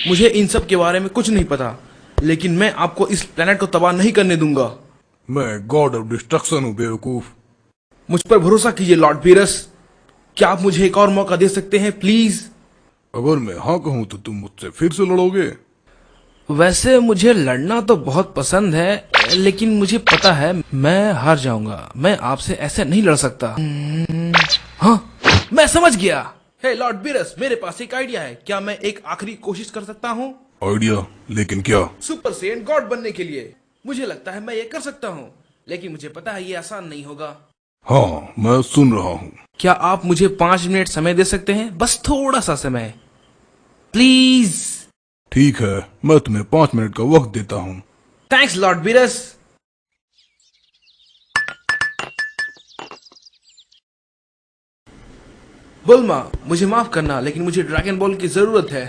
मुझे इन सब के बारे में कुछ नहीं पता, लेकिन मैं आपको इस प्लेनेट को तबाह नहीं करने दूंगा। मैं गॉड ऑफ डिस्ट्रक्शन हूँ बेवकूफ। मुझ पर भरोसा कीजिए लॉर्ड बीरस। क्या आप मुझे एक और मौका दे सकते हैं प्लीज? अगर मैं हाँ कहूँ तो तुम मुझसे फिर से लड़ोगे? वैसे मुझे लड़ना तो बहुत पसंद है, लेकिन मुझे पता है मैं हार जाऊंगा। मैं आपसे ऐसे नहीं लड़ सकता। हाँ, मैं समझ गया। हे लॉर्ड बीरस, मेरे पास एक आइडिया है। क्या मैं एक आखिरी कोशिश कर सकता हूँ? आइडिया? लेकिन क्या? सुपर सेन गॉड बनने के लिए। मुझे लगता है मैं ये कर सकता हूँ, लेकिन मुझे पता है ये आसान नहीं होगा। हाँ, मैं सुन रहा हूँ। क्या आप मुझे 5 मिनट समय दे सकते हैं? बस थोड़ा सा समय, प्लीज। ठीक है, मैं तुम्हें 5 मिनट का वक्त देता हूँ। Thanks Lord Beerus. बुल्मा, मुझे माफ करना, लेकिन मुझे ड्रैगन बॉल की जरूरत है।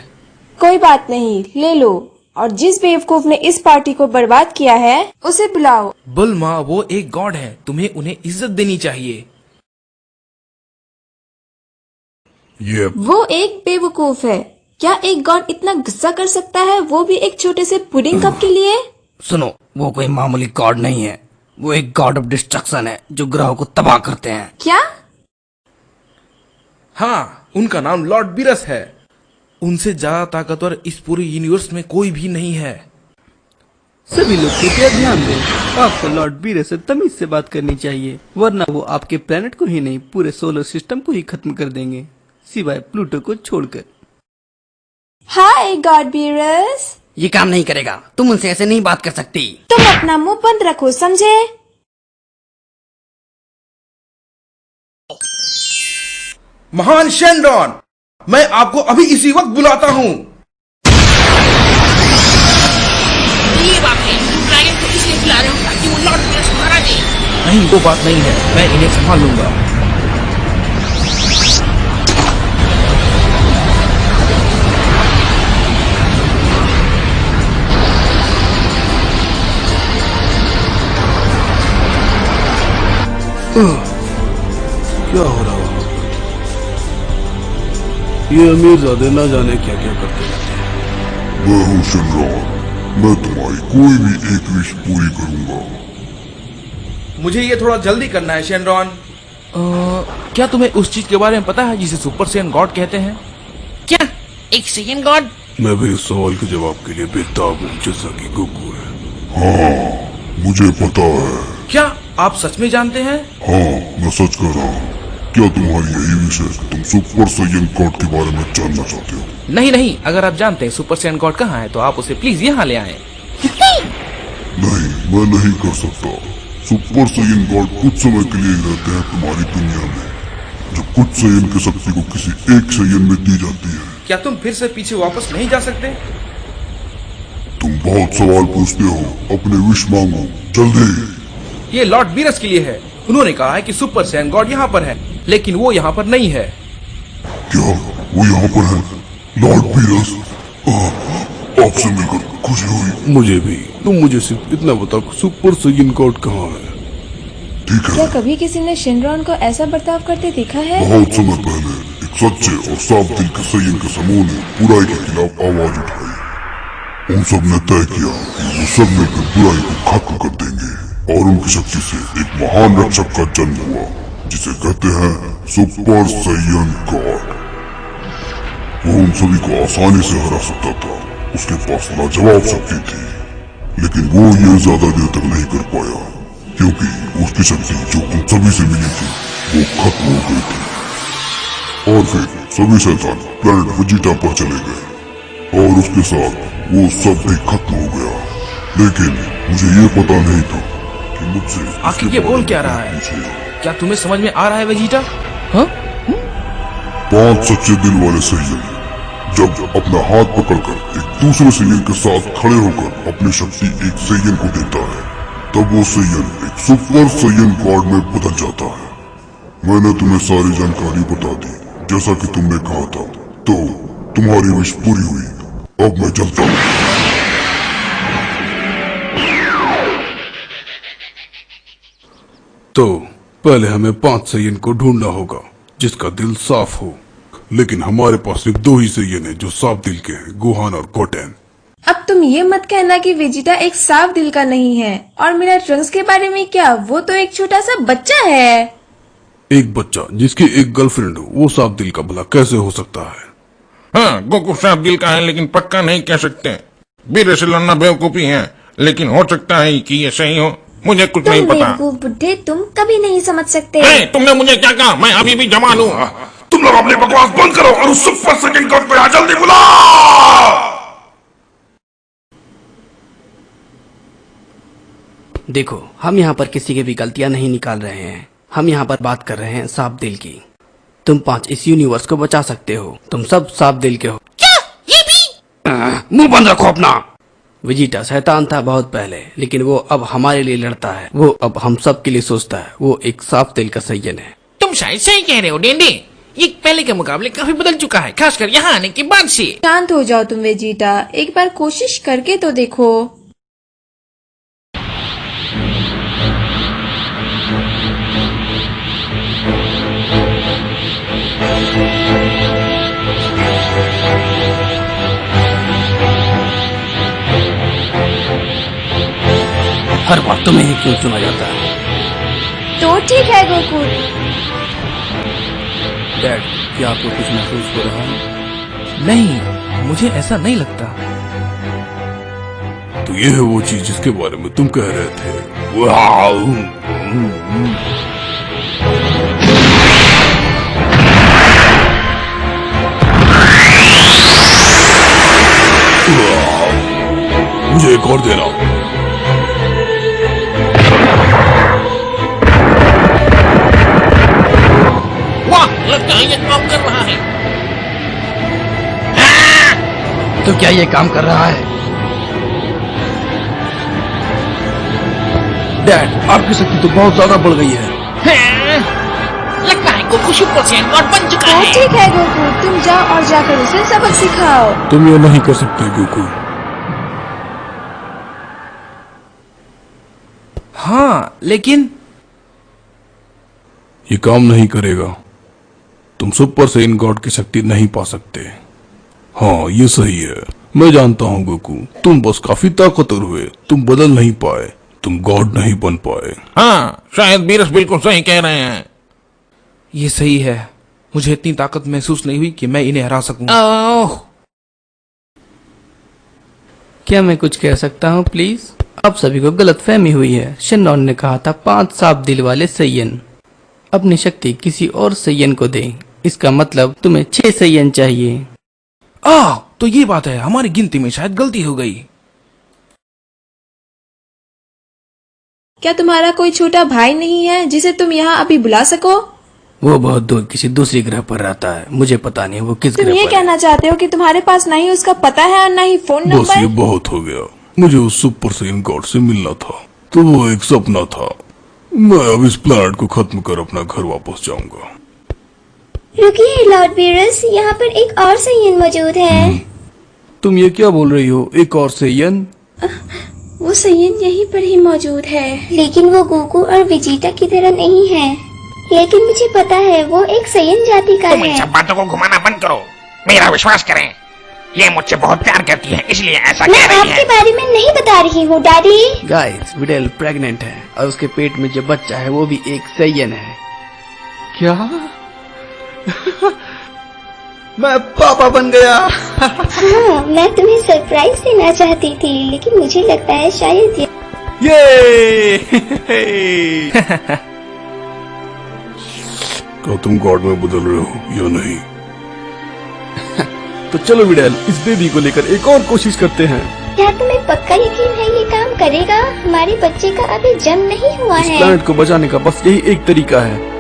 कोई बात नहीं, ले लो। और जिस बेवकूफ ने इस पार्टी को बर्बाद किया है उसे बुलाओ। बुल्मा, वो एक गॉड है, तुम्हें उन्हें इज्जत देनी चाहिए। ये वो एक बेवकूफ है। क्या एक गॉड इतना गुस्सा कर सकता है, वो भी एक छोटे से पुडिंग कप के लिए? सुनो, वो कोई मामूली गॉड नहीं है। वो एक गॉड ऑफ डिस्ट्रक्शन है जो ग्रहों को तबाह करते हैं। क्या? हाँ, उनका नाम लॉर्ड बीरस है। उनसे ज्यादा ताकतवर इस पूरे यूनिवर्स में कोई भी नहीं है। सभी लोग कृपया ध्यान दें, आपको लॉर्ड बीरस से तमीज से बात करनी चाहिए, वरना वो आपके प्लेनेट को ही नहीं पूरे सोलर सिस्टम को ही खत्म कर देंगे, सिवाय प्लूटो को छोड़कर। हाय गॉड बीरस। ये काम नहीं करेगा। तुम उनसे ऐसे नहीं बात कर सकती। तुम अपना मुंह बंद रखो, समझे? महान शेनरॉन, मैं आपको अभी इसी वक्त बुलाता हूँ। ये बात है, तुम ड्रैगन को इसलिए बुला रहे हो ताकि वो लॉर्ड बीरस को हरा दे। नहीं, वो बात नहीं है, मैं इन्हें संभाल लूंगा। क्या हो रहा है? ये अमीरजादे ना जाने क्या क्या करते रहते हैं। मैं हूँ शेनरॉन, मैं तुम्हारी कोई भी एक विश पूरी करूंगा। मुझे ये थोड़ा जल्दी करना है शेनरॉन। क्या तुम्हें उस चीज के बारे में पता है जिसे सुपर सेन गॉड कहते हैं? क्या एक सेकंड गॉड? मैं भी इस सवाल के जवाब के लिए बेताब हूँ, जैसा कि गोकू है। हाँ, मुझे पता है। क्या आप सच में जानते हैं? हाँ, मैं सच कह रहा हूँ। क्या तुम्हारी यही विश है कि तुम सुपर सैयन गॉड के बारे में जानना चाहते हो? नहीं नहीं, अगर आप जानते हैं सुपर सेन गॉड कहाँ है तो आप उसे प्लीज यहाँ ले आए। नहीं, मैं नहीं कर सकता। सुपर सैयन गॉड कुछ समय के लिए रहते हैं तुम्हारी दुनिया में, जब कुछ सैयन की शक्ति को किसी एक सैयन में दी जाती है। क्या तुम फिर से पीछे वापस नहीं जा सकते? तुम बहुत सवाल पूछते हो, अपने विश मांगो जल्दी। ये लॉर्ड बीरस के लिए है। उन्होंने कहा है कि सुपर सेन गॉड यहाँ पर है, लेकिन वो यहाँ पर नहीं है। क्या वो यहाँ पर है? लॉर्ड बीरस, आपसे मिलकर खुशी हुई। मुझे भी। तुम मुझे सिर्फ इतना बताओ, सुपर सैयन गॉड कहाँ है? ठीक है। क्या कभी किसी ने शेनरॉन को ऐसा बर्ताव करते देखा है? बहुत समय पहले एक सच्चे और साफ दिल के सैयन के समूह ने बुराई के खिलाफ आवाज उठाई। उन सब ने तय किया कि वो सब मिलकर बुराई को खत्म कर देंगे और उनकी शक्ति से एक महान रक्षक का जन्म हुआ जिसे कहते हैं सुपर सैयन गॉड। वो उन सभी को आसानी से हरा सकता था, उसके पास लाजवाब शक्ति थी, लेकिन वो ये ज्यादा देर तक नहीं कर पाया क्योंकि उसकी शक्ति जो उन सभी से मिली थी वो खत्म हो गई थी। और फिर सभी शैतान प्लैनेट वेजिटा पर चले गए और उसके साथ वो सब भी खत्म हो गया। लेकिन मुझे ये पता नहीं था कि मुझसे आखिर ये बोल क्या रहा है? क्या तुम्हें समझ में आ रहा है वेजिटा? हाँ? 5 सच्चे दिल वाले सैयन जब अपना हाथ पकड़कर एक दूसरे सैयन के साथ खड़े होकर अपनी शक्ति एक सैयन को देता है, तब वो सैयन एक सुपर सैयन गॉड में बदल जाता है। मैंने तुम्हें सारी जानकारी बता दी जैसा कि तुमने कहा था, तो तुम्हारी विश पूरी हुई। अब मैं चलता हूँ। तो पहले हमें 5 सैयन को ढूंढना होगा जिसका दिल साफ हो, लेकिन हमारे पास सिर्फ 2 ही सैयन हैं जो साफ दिल के हैं, गोहान और गोटेन। अब तुम ये मत कहना कि वेजिटा एक साफ दिल का नहीं है। और मेरा ट्रंक्स के बारे में क्या? वो तो एक छोटा सा बच्चा है। एक बच्चा जिसकी एक गर्लफ्रेंड हो वो साफ दिल का भला कैसे हो सकता है? हाँ, गोकू साफ दिल का है लेकिन पक्का नहीं कह सकते। बीरे से लड़ना बेवकूफी है, लेकिन हो सकता है कि ये सही हो। मुझे कुछ नहीं तुम पता। बेवकूफ बुड्ढे, तुम कभी नहीं समझ सकते। तुमने मुझे क्या कहा? मैं अभी भी जवान हूँ। तुम लोग अपनी बकवास बंद करो और उस सुपर सैयन गॉड को यहाँ जल्दी बुला। देखो, हम यहाँ पर किसी की भी गलतियाँ नहीं निकाल रहे हैं। हम यहाँ पर बात कर रहे हैं साफ दिल की। तुम 5 इस यूनिवर्स को बचा सकते हो। तुम सब साफ दिल के हो। क्या? ये भी? मुंह बंद रखो अपना। वेजिटा शैतान था बहुत पहले, लेकिन वो अब हमारे लिए लड़ता है। वो अब हम सब के लिए सोचता है। वो एक साफ दिल का सैयन है। तुम शायद सही कह रहे हो डेंडे। ये पहले के मुकाबले काफी बदल चुका है, खासकर यहाँ आने के बाद से। शांत हो जाओ तुम वेजिटा, एक बार कोशिश करके तो देखो। हर बार तुम्हें ही क्यों चुना जाता है? तो ठीक है गोकू। डैड, क्या आपको कुछ महसूस हो रहा है? नहीं, मुझे ऐसा नहीं लगता। तो ये है वो चीज जिसके बारे में तुम कह रहे थे। वाह! मुझे एक और देना। वाह, लगता है ये काम कर रहा है। तो क्या ये काम कर रहा है? डैड, आपकी शक्ति तो बहुत ज्यादा बढ़ गई है। लगता है गोकू सुपर सैयन गॉड बन चुका तो है। ठीक है गोकू, तुम जाओ और जाकर उसे सबक सिखाओ। तुम ये नहीं कर सकते गोकू। हाँ, लेकिन ये काम नहीं करेगा। तुम सुपर सैयन गॉड की शक्ति नहीं पा सकते। हाँ, ये सही है। मैं जानता हूँ गोकू, तुम बस काफी ताकतवर हुए। तुम बदल नहीं पाए, तुम गॉड नहीं बन पाए। हाँ, शायद बीरस बिल्कुल सही कह रहे हैं। ये सही है। मुझे इतनी ताकत महसूस नहीं हुई कि मैं इन्हें हरा सकूं। ओह, क्या मैं कुछ कह सकता हूँ प्लीज? आप सभी को गलत फहमी हुई है। शिनरॉन ने कहा था 5 साफ दिल वाले सैयन अपनी शक्ति किसी और सैयन को दें। इसका मतलब तुम्हें 6 सैयन चाहिए। तो ये बात है, हमारी गिनती में शायद गलती हो गई। क्या तुम्हारा कोई छोटा भाई नहीं है जिसे तुम यहाँ अभी बुला सको? वो बहुत दूर किसी दूसरी ग्रह पर रहता है। मुझे पता नहीं वो किस तुम ग्रह ये पर कहना चाहते हो कि तुम्हारे पास ना ही उसका पता है और ना ही फोन बस ये नंबर? बहुत हो गया। मुझे उस सुपर सैयन गॉड से मिलना था, तो वो एक सपना था। मैं अब इस प्लैनेट को खत्म कर अपना घर वापस जाऊंगा। रुकिए लॉर्ड बीरस, यहाँ पर एक और सैयन मौजूद है। तुम ये क्या बोल रही हो? एक और सैयन? वो सैयन यहीं पर ही मौजूद है, लेकिन वो गोकू और वेजिटा की तरह नहीं है। लेकिन मुझे पता है वो एक सैयन जाति का तुम इन है। सब बातों को घुमाना बंद करो, मेरा विश्वास करें। ये मुझसे बहुत प्यार करती है, इसलिए ऐसा मैं कह रही आपके है। बारे में नहीं बता रही हूँ डैडी। गाइस, विडेल प्रेग्नेंट है और उसके पेट में जो बच्चा है वो भी एक सैयन है। क्या? मैं पापा बन गया। हाँ, मैं तुम्हें सरप्राइज देना चाहती थी, लेकिन मुझे लगता है शायद ये क्या तुम गॉड में बदल रहे हो या नहीं? तो चलो विडेल, इस बेबी को लेकर एक और कोशिश करते हैं। क्या तुम्हें पक्का यकीन है ये काम करेगा? हमारे बच्चे का अभी जन्म नहीं हुआ इस है। प्लैनेट को बचाने का बस यही एक तरीका है।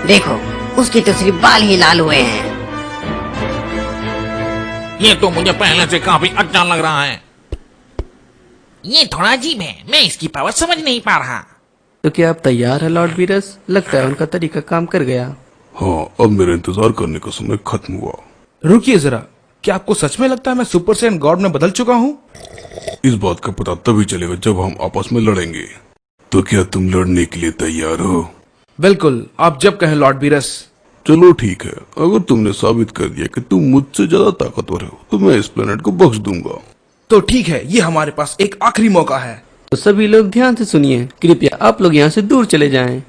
देखो, उसकी तो सिर्फ बाल ही लाल हुए हैं। ये तो मुझे पहले से काफी अच्छा लग रहा है। ये थोड़ा अजीब है, मैं इसकी पावर समझ नहीं पा रहा। तो क्या आप तैयार है लॉर्ड बीरस? लगता है उनका तरीका काम कर गया। हाँ, अब मेरा इंतजार करने का समय खत्म हुआ। रुकिए जरा, क्या आपको सच में लगता है मैं सुपर सैयन गॉड में बदल चुका हूँ? इस बात का पता तभी चलेगा जब हम आपस में लड़ेंगे। तो क्या तुम लड़ने के लिए तैयार हो? बिल्कुल, आप जब कहें लॉर्ड बीरस। चलो ठीक है, अगर तुमने साबित कर दिया कि तुम मुझसे ज्यादा ताकतवर हो तो मैं इस प्लेनेट को बख्श दूंगा। तो ठीक है, ये हमारे पास एक आखिरी मौका है। तो सभी लोग ध्यान से सुनिए, कृपया आप लोग यहाँ से दूर चले जाएं।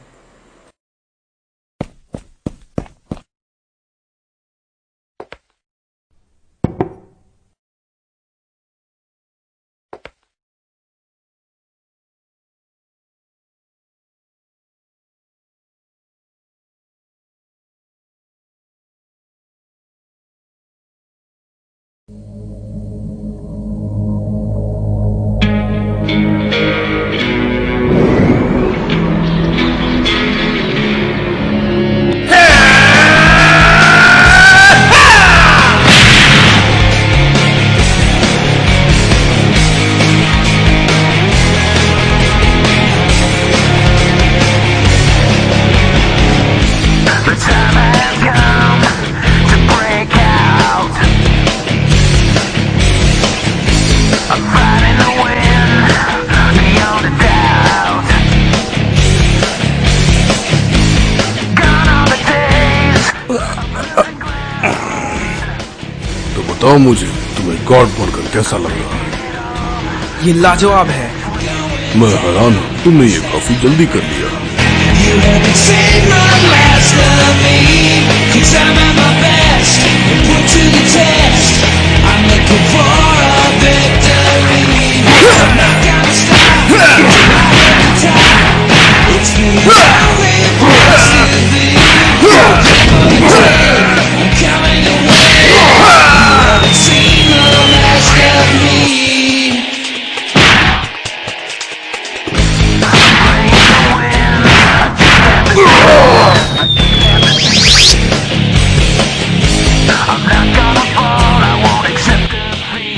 बताओ मुझे, तुम्हें गॉड बनकर कैसा लग रहा है? ये लाजवाब है। मैं हैरान हूँ, तुमने ये काफी जल्दी कर लिया।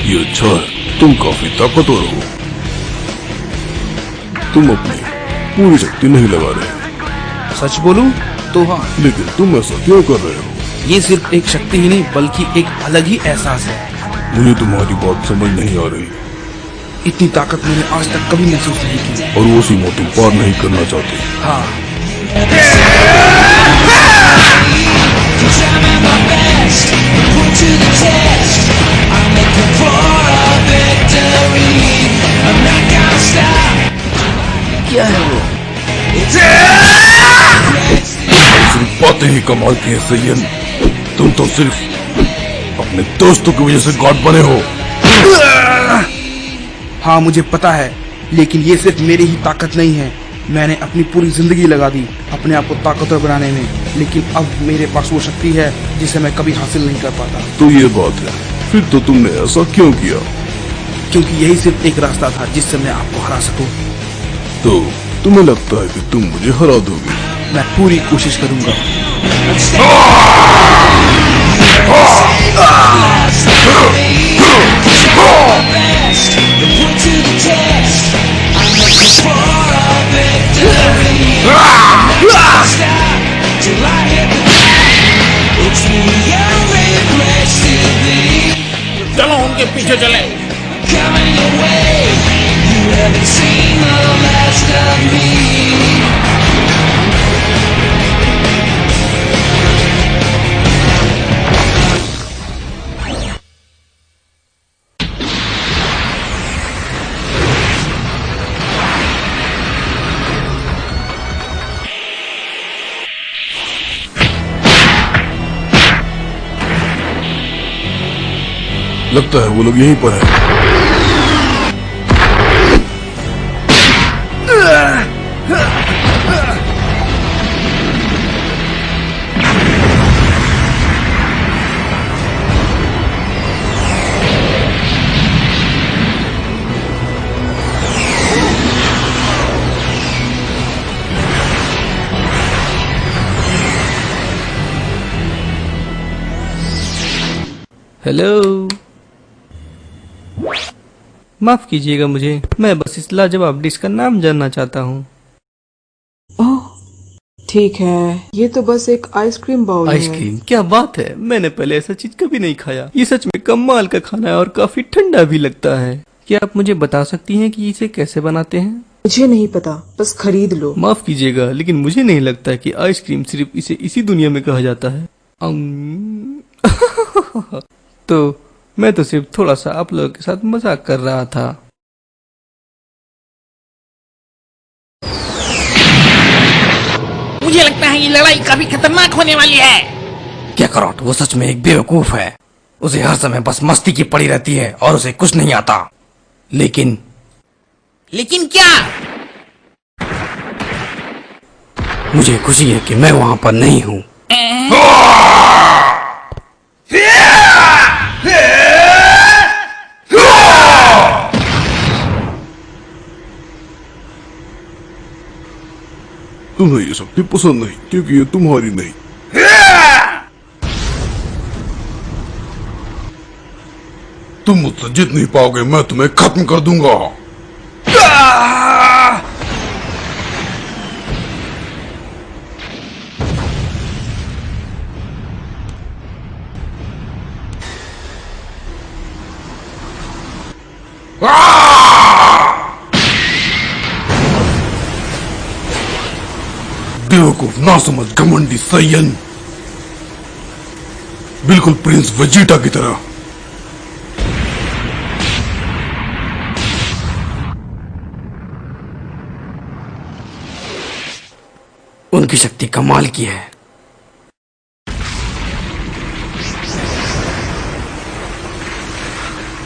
ये अच्छा है, तुम काफी ताकतवर हो। तुम अपनी पूरी शक्ति नहीं लगा रहे। सच बोलूं तो हाँ, लेकिन तुम ऐसा क्यों कर रहे हो? ये सिर्फ एक शक्ति ही नहीं बल्कि एक अलग ही एहसास है। मुझे तुम्हारी बात समझ नहीं आ रही। इतनी ताकत मैंने आज तक कभी महसूस नहीं की। और वो सीमा तुम पार नहीं करना चाहते। हाँ, क्या है वो? सिर्फ बातें ही कमाल की है सैयन। तुम तो सिर्फ अपने दोस्तों की वजह से गॉड बने हो। हाँ मुझे पता है, लेकिन ये सिर्फ मेरी ही ताकत नहीं है। मैंने अपनी पूरी जिंदगी लगा दी अपने आप को ताकतवर बनाने में, लेकिन अब मेरे पास वो शक्ति है जिसे मैं कभी हासिल नहीं कर पाता। तो ये बात है, फिर तो तुमने ऐसा क्यों किया? क्योंकि यही सिर्फ एक रास्ता था जिससे मैं आपको हरा सकूं। तो तुम्हें लगता है कि तुम मुझे हरा दोगे? मैं पूरी कोशिश करूंगा। चलो उनके पीछे चले। लगता है वो लोग यहीं पर है। हेलो, माफ कीजिएगा मुझे, मैं बस इस लाजवाब डिश का नाम जानना चाहता हूँ। ओह ठीक है, ये तो बस एक आइसक्रीम बाउल है। आइसक्रीम? क्या बात है, मैंने पहले ऐसा चीज कभी नहीं खाया। ये सच में कमाल का खाना है और काफी ठंडा भी लगता है। क्या आप मुझे बता सकती हैं कि इसे कैसे बनाते हैं? मुझे नहीं पता, बस खरीद लो। माफ कीजिएगा, लेकिन मुझे नहीं लगता कि आइसक्रीम सिर्फ इसे इसी दुनिया में कहा जाता है। तो मैं तो सिर्फ थोड़ा सा आप लोगों के साथ मजाक कर रहा था। मुझे लगता है ये लड़ाई काफी खतरनाक होने वाली है। क्या करोट, वो सच में एक बेवकूफ है। उसे हर समय बस मस्ती की पड़ी रहती है और उसे कुछ नहीं आता। लेकिन क्या? मुझे खुशी है कि मैं वहां पर नहीं हूँ। तुम्हें ये शक्ति पसंद नहीं क्योंकि ये तुम्हारी नहीं। तुम मुझसे जीत नहीं पाओगे, मैं तुम्हें खत्म कर दूंगा। बेवकूफ, ना समझ, घमंडी सैयन, बिल्कुल प्रिंस वेजिटा की तरह। उनकी शक्ति कमाल की है।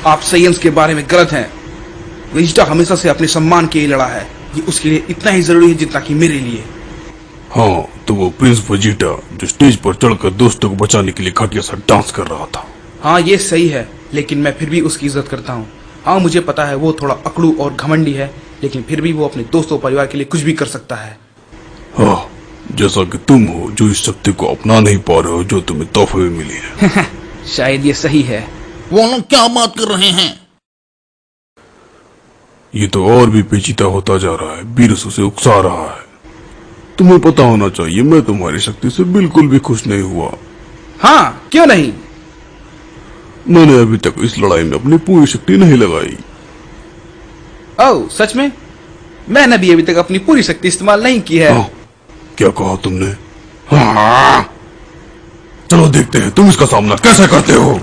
आप सैयंस के बारे में गलत हैं। वेजिटा हमेशा से अपने सम्मान के लिए लड़ा है। ये उसके लिए इतना ही जरूरी है जितना कि मेरे लिए। हाँ, तो वो प्रिंस वेजिटा जो स्टेज पर चढ़कर दोस्तों को बचाने के लिए घटिया सा डांस कर रहा था। हाँ ये सही है, लेकिन मैं फिर भी उसकी इज्जत करता हूँ। हाँ मुझे पता है वो थोड़ा अकड़ू और घमंडी है, लेकिन फिर भी वो अपने दोस्तों परिवार के लिए कुछ भी कर सकता है। हाँ, जैसा कि तुम हो जो इस शक्ति को अपना नहीं पा रहे हो जो तुम्हें तोहफे में मिली है। शायद ये सही है। वो लोग क्या बात कर रहे हैं? ये तो और भी पेचीदा होता जा रहा है। बीरस उसे उकसा रहा है। तुम्हें पता होना चाहिए मैं तुम्हारी शक्ति से बिल्कुल भी खुश नहीं हुआ। हाँ क्यों नहीं? मैंने अभी तक इस लड़ाई में अपनी पूरी शक्ति नहीं लगाई। ओह सच में? मैंने भी अभी तक अपनी पूरी शक्ति इस्तेमाल नहीं की है। क्या कहा तुमने? हाँ। चलो देखते हैं तुम इसका सामना कैसे करते हो।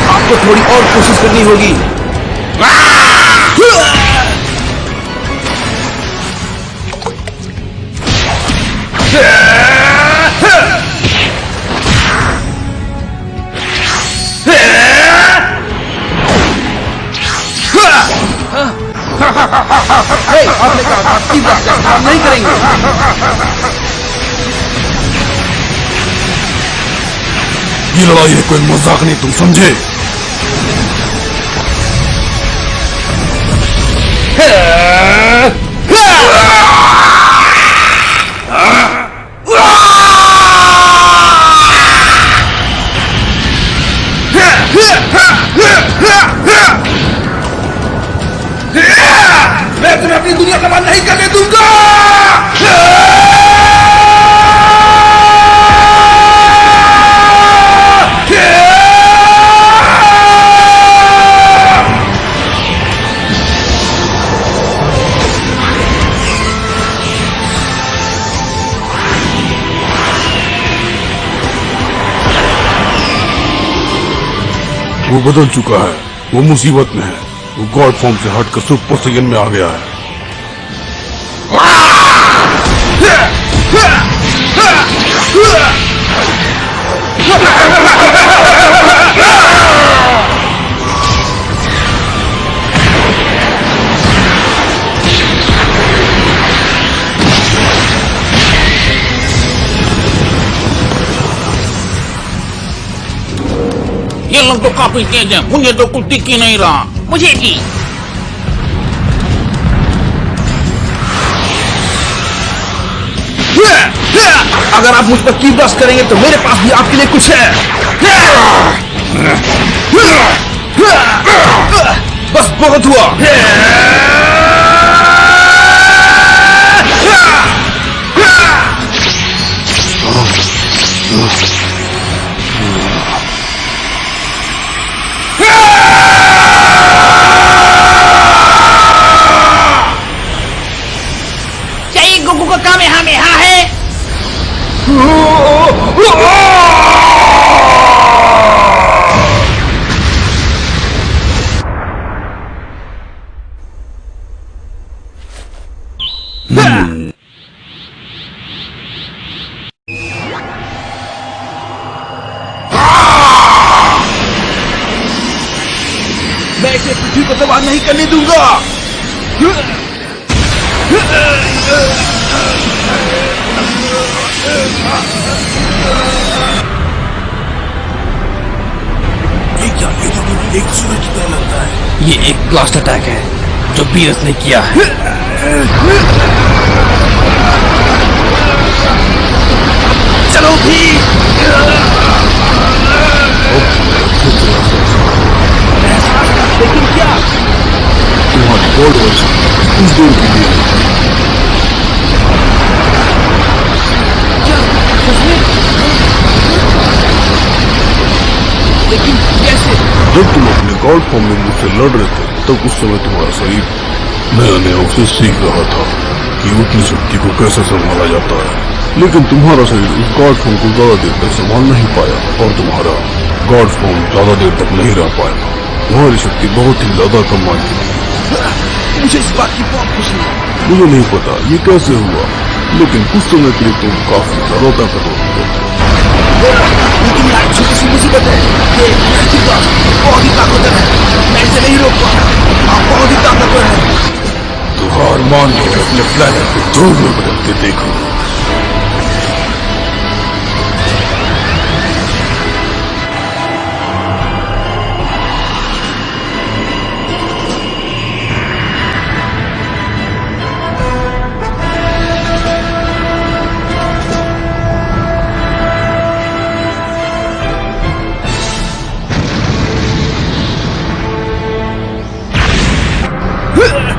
आपको थोड़ी और कोशिश करनी होगी। आपने कहा था कि बात का इस्तेमाल नहीं करेंगे। ये लड़ाई है कोई मजाक नहीं, तुम समझे? मैं तुम्हें अपनी दुनिया का मान नहीं करने दूंगा। वो बदल चुका है, वो मुसीबत में है, वो गॉड फॉर्म से हटकर सुपर सैयन में आ गया है। ये लोग तो काफी तेज है, मुझे तो कुछ दिख ही नहीं रहा। मुझे भी। अगर आप मुझ पर की बस करेंगे तो मेरे पास भी आपके लिए कुछ है। बस बहुत हुआ। क्या ये गोकू का कामेहामेहा है? मैं इसे पृथ्वी को तबाह नहीं करने दूंगा। ये क्या? ये तो बिल्कुल एक सूरज की तरह लगता है। ये एक ब्लास्ट अटैक है जो बीरस ने किया है। चलो भी। लेकिन क्या? तुम्हारी गॉड वर्जन कुछ देर के लिए लेकिन कैसे? जब तुम अपने गॉड फॉर्म में मुझसे लड़ रहे थे तब उस समय तुम्हारा शरीर नया नया उसे सीख रहा था कि उतनी शक्ति को कैसे संभाला जाता है, लेकिन तुम्हारा शरीर उस गॉड फॉर्म को ज्यादा देर तक संभाल नहीं पाया और तुम्हारा गॉड फॉर्म ज्यादा देर तक नहीं रह पाया। तुम्हारी शक्ति बहुत ही ज्यादा कम आई थी। मुझे इस बात की बहुत खुशी है। मुझे नहीं पता ये कैसे हुआ, लेकिन कुछ समय के लिए तुम काफी ज्यादा ताकतवर हो गए थे। लेकिन यार छोटी सी मुसीबत है। ये एनर्जी ब्लास्ट बहुत ही ताकतवर है। मैं इसे नहीं रोक पाऊंगा। आप बहुत ही ताकतवर हैं। तो हार मान के अपने प्लेनेट को धूल में बदल के देखो। Huh!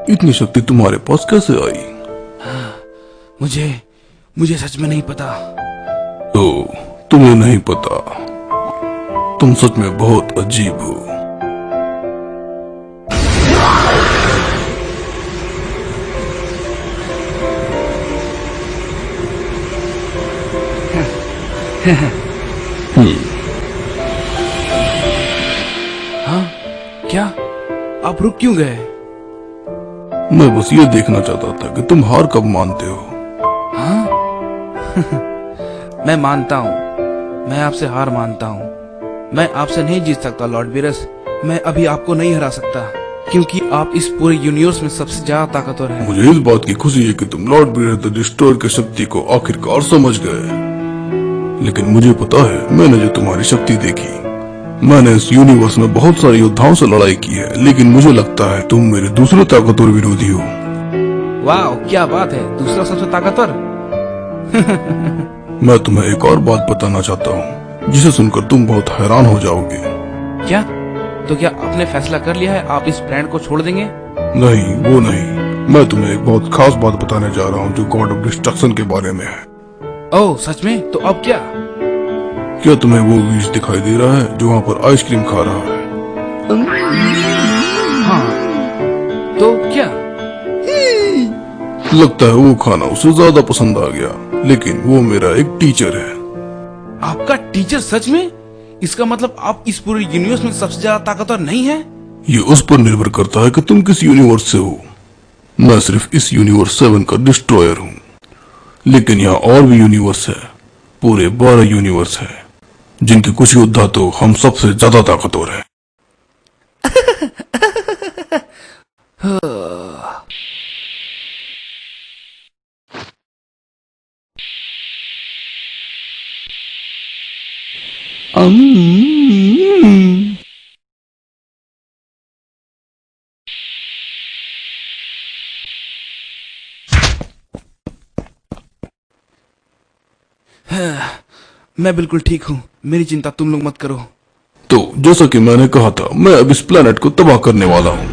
इतनी शक्ति तुम्हारे पास कैसे आई? मुझे सच में नहीं पता। ओ, तुम्हें नहीं पता? तुम सच में बहुत अजीब हो। हाँ, क्या आप रुक क्यों गए? मैं बस ये देखना चाहता था कि तुम हार कब मानते हो। हाँ? मैं मानता हूँ, मैं आपसे हार मानता हूँ। मैं आपसे नहीं जीत सकता लॉर्ड बीरस। मैं अभी आपको नहीं हरा सकता क्योंकि आप इस पूरे यूनिवर्स में सबसे ज्यादा ताकतवर हैं। मुझे इस बात की खुशी है कि तुम लॉर्ड बीरस द डिस्ट्रॉयर की शक्ति को आखिरकार समझ गए। लेकिन मुझे पता है, मैंने जो तुम्हारी शक्ति देखी, मैंने इस यूनिवर्स में बहुत सारे योद्धाओं से लड़ाई की है, लेकिन मुझे लगता है तुम मेरे दूसरे ताकतवर विरोधी हो। वाह, क्या बात है, दूसरा सबसे ताकतवर। मैं तुम्हें एक और बात बताना चाहता हूँ जिसे सुनकर तुम बहुत हैरान हो जाओगे। क्या? तो क्या आपने फैसला कर लिया है, आप इस प्लानेट को छोड़ देंगे? नहीं, वो नहीं। मैं तुम्हें एक बहुत खास बात बताने जा रहा हूँ जो गॉड ऑफ डिस्ट्रक्शन के बारे में है। ओह, सच में? तो अब क्या? क्या तुम्हें वो बीज दिखाई दे रहा है जो वहाँ पर आइसक्रीम खा रहा है? हाँ, तो क्या? लगता है वो खाना उसे ज्यादा पसंद आ गया, लेकिन वो मेरा एक टीचर है। आपका टीचर? सच में? इसका मतलब आप इस पूरे यूनिवर्स में सबसे ज्यादा ताकतवर नहीं है? ये उस पर निर्भर करता है कि तुम किस यूनिवर्स से हो। मैं सिर्फ इस यूनिवर्स 7 का डिस्ट्रॉयर हूँ, लेकिन यहाँ और भी यूनिवर्स है। पूरे 12 यूनिवर्स है, जिनके कुछ योद्धा तो हम सबसे ज्यादा ताकतवर हैं। मैं बिल्कुल ठीक हूँ, मेरी चिंता तुम लोग मत करो। तो जैसा कि मैंने कहा था, मैं अब इस प्लेनेट को तबाह करने वाला हूँ।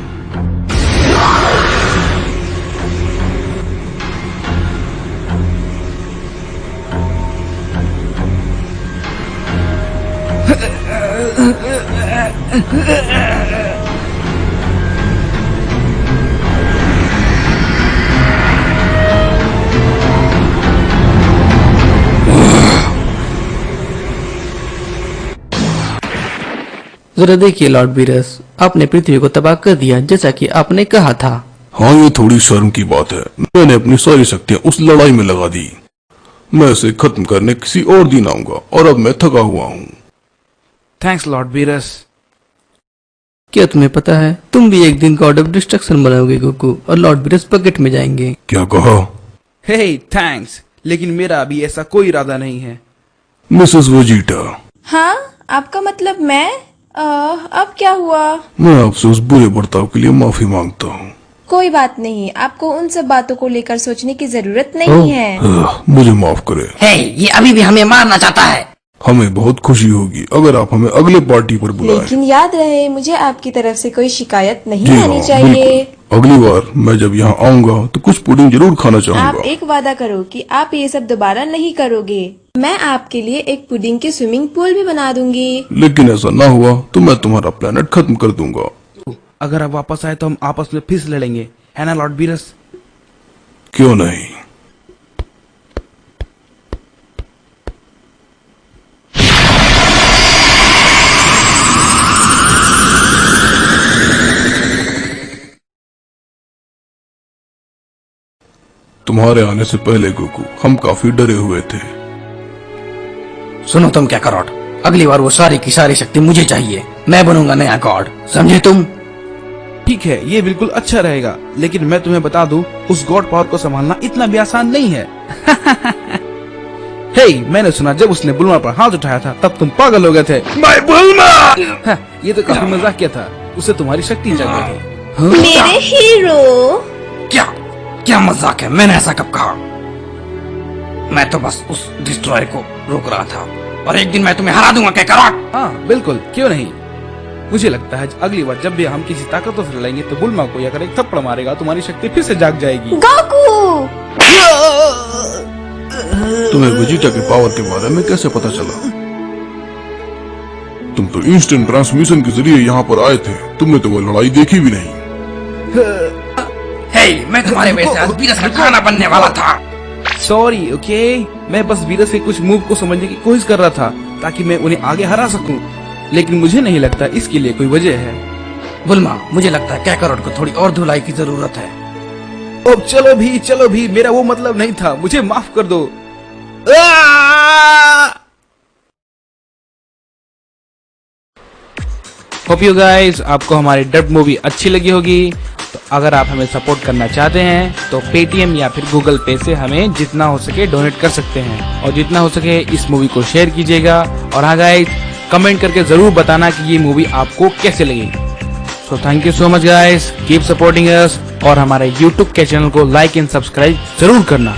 जरा देखिए लॉर्ड बीरस, आपने पृथ्वी को तबाह कर दिया जैसा कि आपने कहा था। हाँ, ये थोड़ी शर्म की बात है। मैंने अपनी सारी शक्तियाँ उस लड़ाई में लगा दी। मैं इसे खत्म करने किसी और दिन आऊंगा और अब मैं थका हुआ हूँ। Thanks Lord Beerus. क्या तुम्हें पता है, तुम भी एक दिन गॉड ऑफ डिस्ट्रक्शन बनाओगे गोकू, और लॉर्ड बीरस बकेट में जाएंगे। क्या कहा? हे थैंक्स, लेकिन मेरा अभी ऐसा कोई इरादा नहीं है। Mrs Vegeta. हाँ, आपका मतलब मैं? अब क्या हुआ? मैं आपसे उस बुरे बर्ताव के लिए माफी मांगता हूँ। कोई बात नहीं, आपको उन सब बातों को लेकर सोचने की जरूरत नहीं है। मुझे माफ करे। हे, ये अभी भी हमें मारना चाहता है। हमें बहुत खुशी होगी अगर आप हमें अगले पार्टी पर बुलाएं। लेकिन याद रहे मुझे आपकी तरफ से कोई शिकायत नहीं जी आनी हाँ, चाहिए। बिल्कुल। अगली बार मैं जब यहाँ आऊंगा तो कुछ पुडिंग जरूर खाना आप चाहूंगा। एक वादा करो कि आप ये सब दोबारा नहीं करोगे। मैं आपके लिए एक पुडिंग की स्विमिंग पूल भी बना दूंगी। लेकिन ऐसा ना हुआ तो मैं तुम्हारा प्लेनेट खत्म कर दूंगा। अगर आप वापस आए तो हम आपस में फिर से लड़ेंगे, है ना लॉर्ड बीरस? क्यों नहीं। तुम्हारे आने से पहले गोकू हम काफी डरे हुए थे। सुनो तुम क्या करोट, अगली बार वो सारी की सारी शक्ति मुझे चाहिए। मैं बनूंगा नया गॉड, समझे तुम? ठीक है, ये बिल्कुल अच्छा रहेगा, लेकिन मैं तुम्हें बता दूं, उस गॉड पावर को संभालना इतना भी आसान नहीं है। हे, मैंने सुना जब उसने बुलमा पर हाथ उठाया था तब तुम पागल हो गए थे। मैं बुलमा! ये तो काफी मजाकिया था, उसे तुम्हारी शक्ति जग गई थी। मेरे हीरो। क्या मजाक है? मैंने ऐसा कब कहा? मैं तो बस उस डिस्ट्रॉयर को रोक रहा था और एक दिन मैं तुम्हें हरा दूंगा क्या करोट? हाँ बिल्कुल, क्यों नहीं। मुझे लगता है अगली बार जब भी हम किसी ताकतों से लड़ेंगे तो बुलमा को अगर एक थप्पड़ मारेगा तुम्हारी शक्ति फिर से जाग जाएगी। गोकू! तुम्हें वेजिटा के पावर के बारे में कैसे पता चला? तुम तो इंस्टेंट ट्रांसमिशन के जरिए यहाँ पर आए थे, तुमने तो वो लड़ाई देखी भी नहीं। हे, मैं तुम्हारे वजह से आज बीरस का खाना बनने वाला था। Sorry, okay. मैं बस बीरस के कुछ मूव को समझने की कोशिश कर रहा था ताकि मैं उन्हें आगे हरा सकूं, लेकिन मुझे नहीं लगता इसके लिए कोई वजह है। बुलमा, मुझे लगता है कैकरोट को थोड़ी और धुलाई की जरूरत है। अब चलो भी, मेरा वो मतलब नहीं था, मुझे माफ कर दो। होप यू गाइस आपको हमारी डब मूवी अच्छी लगी होगी। तो अगर आप हमें सपोर्ट करना चाहते हैं तो पेटीएम या फिर गूगल पे से हमें जितना हो सके डोनेट कर सकते हैं, और जितना हो सके इस मूवी को शेयर कीजिएगा। और हाँ गाइस, कमेंट करके जरूर बताना कि ये मूवी आपको कैसे लगी। So thank you so much guys, keep supporting us, और हमारे यूट्यूब के चैनल को लाइक एंड सब्सक्राइब जरूर करना।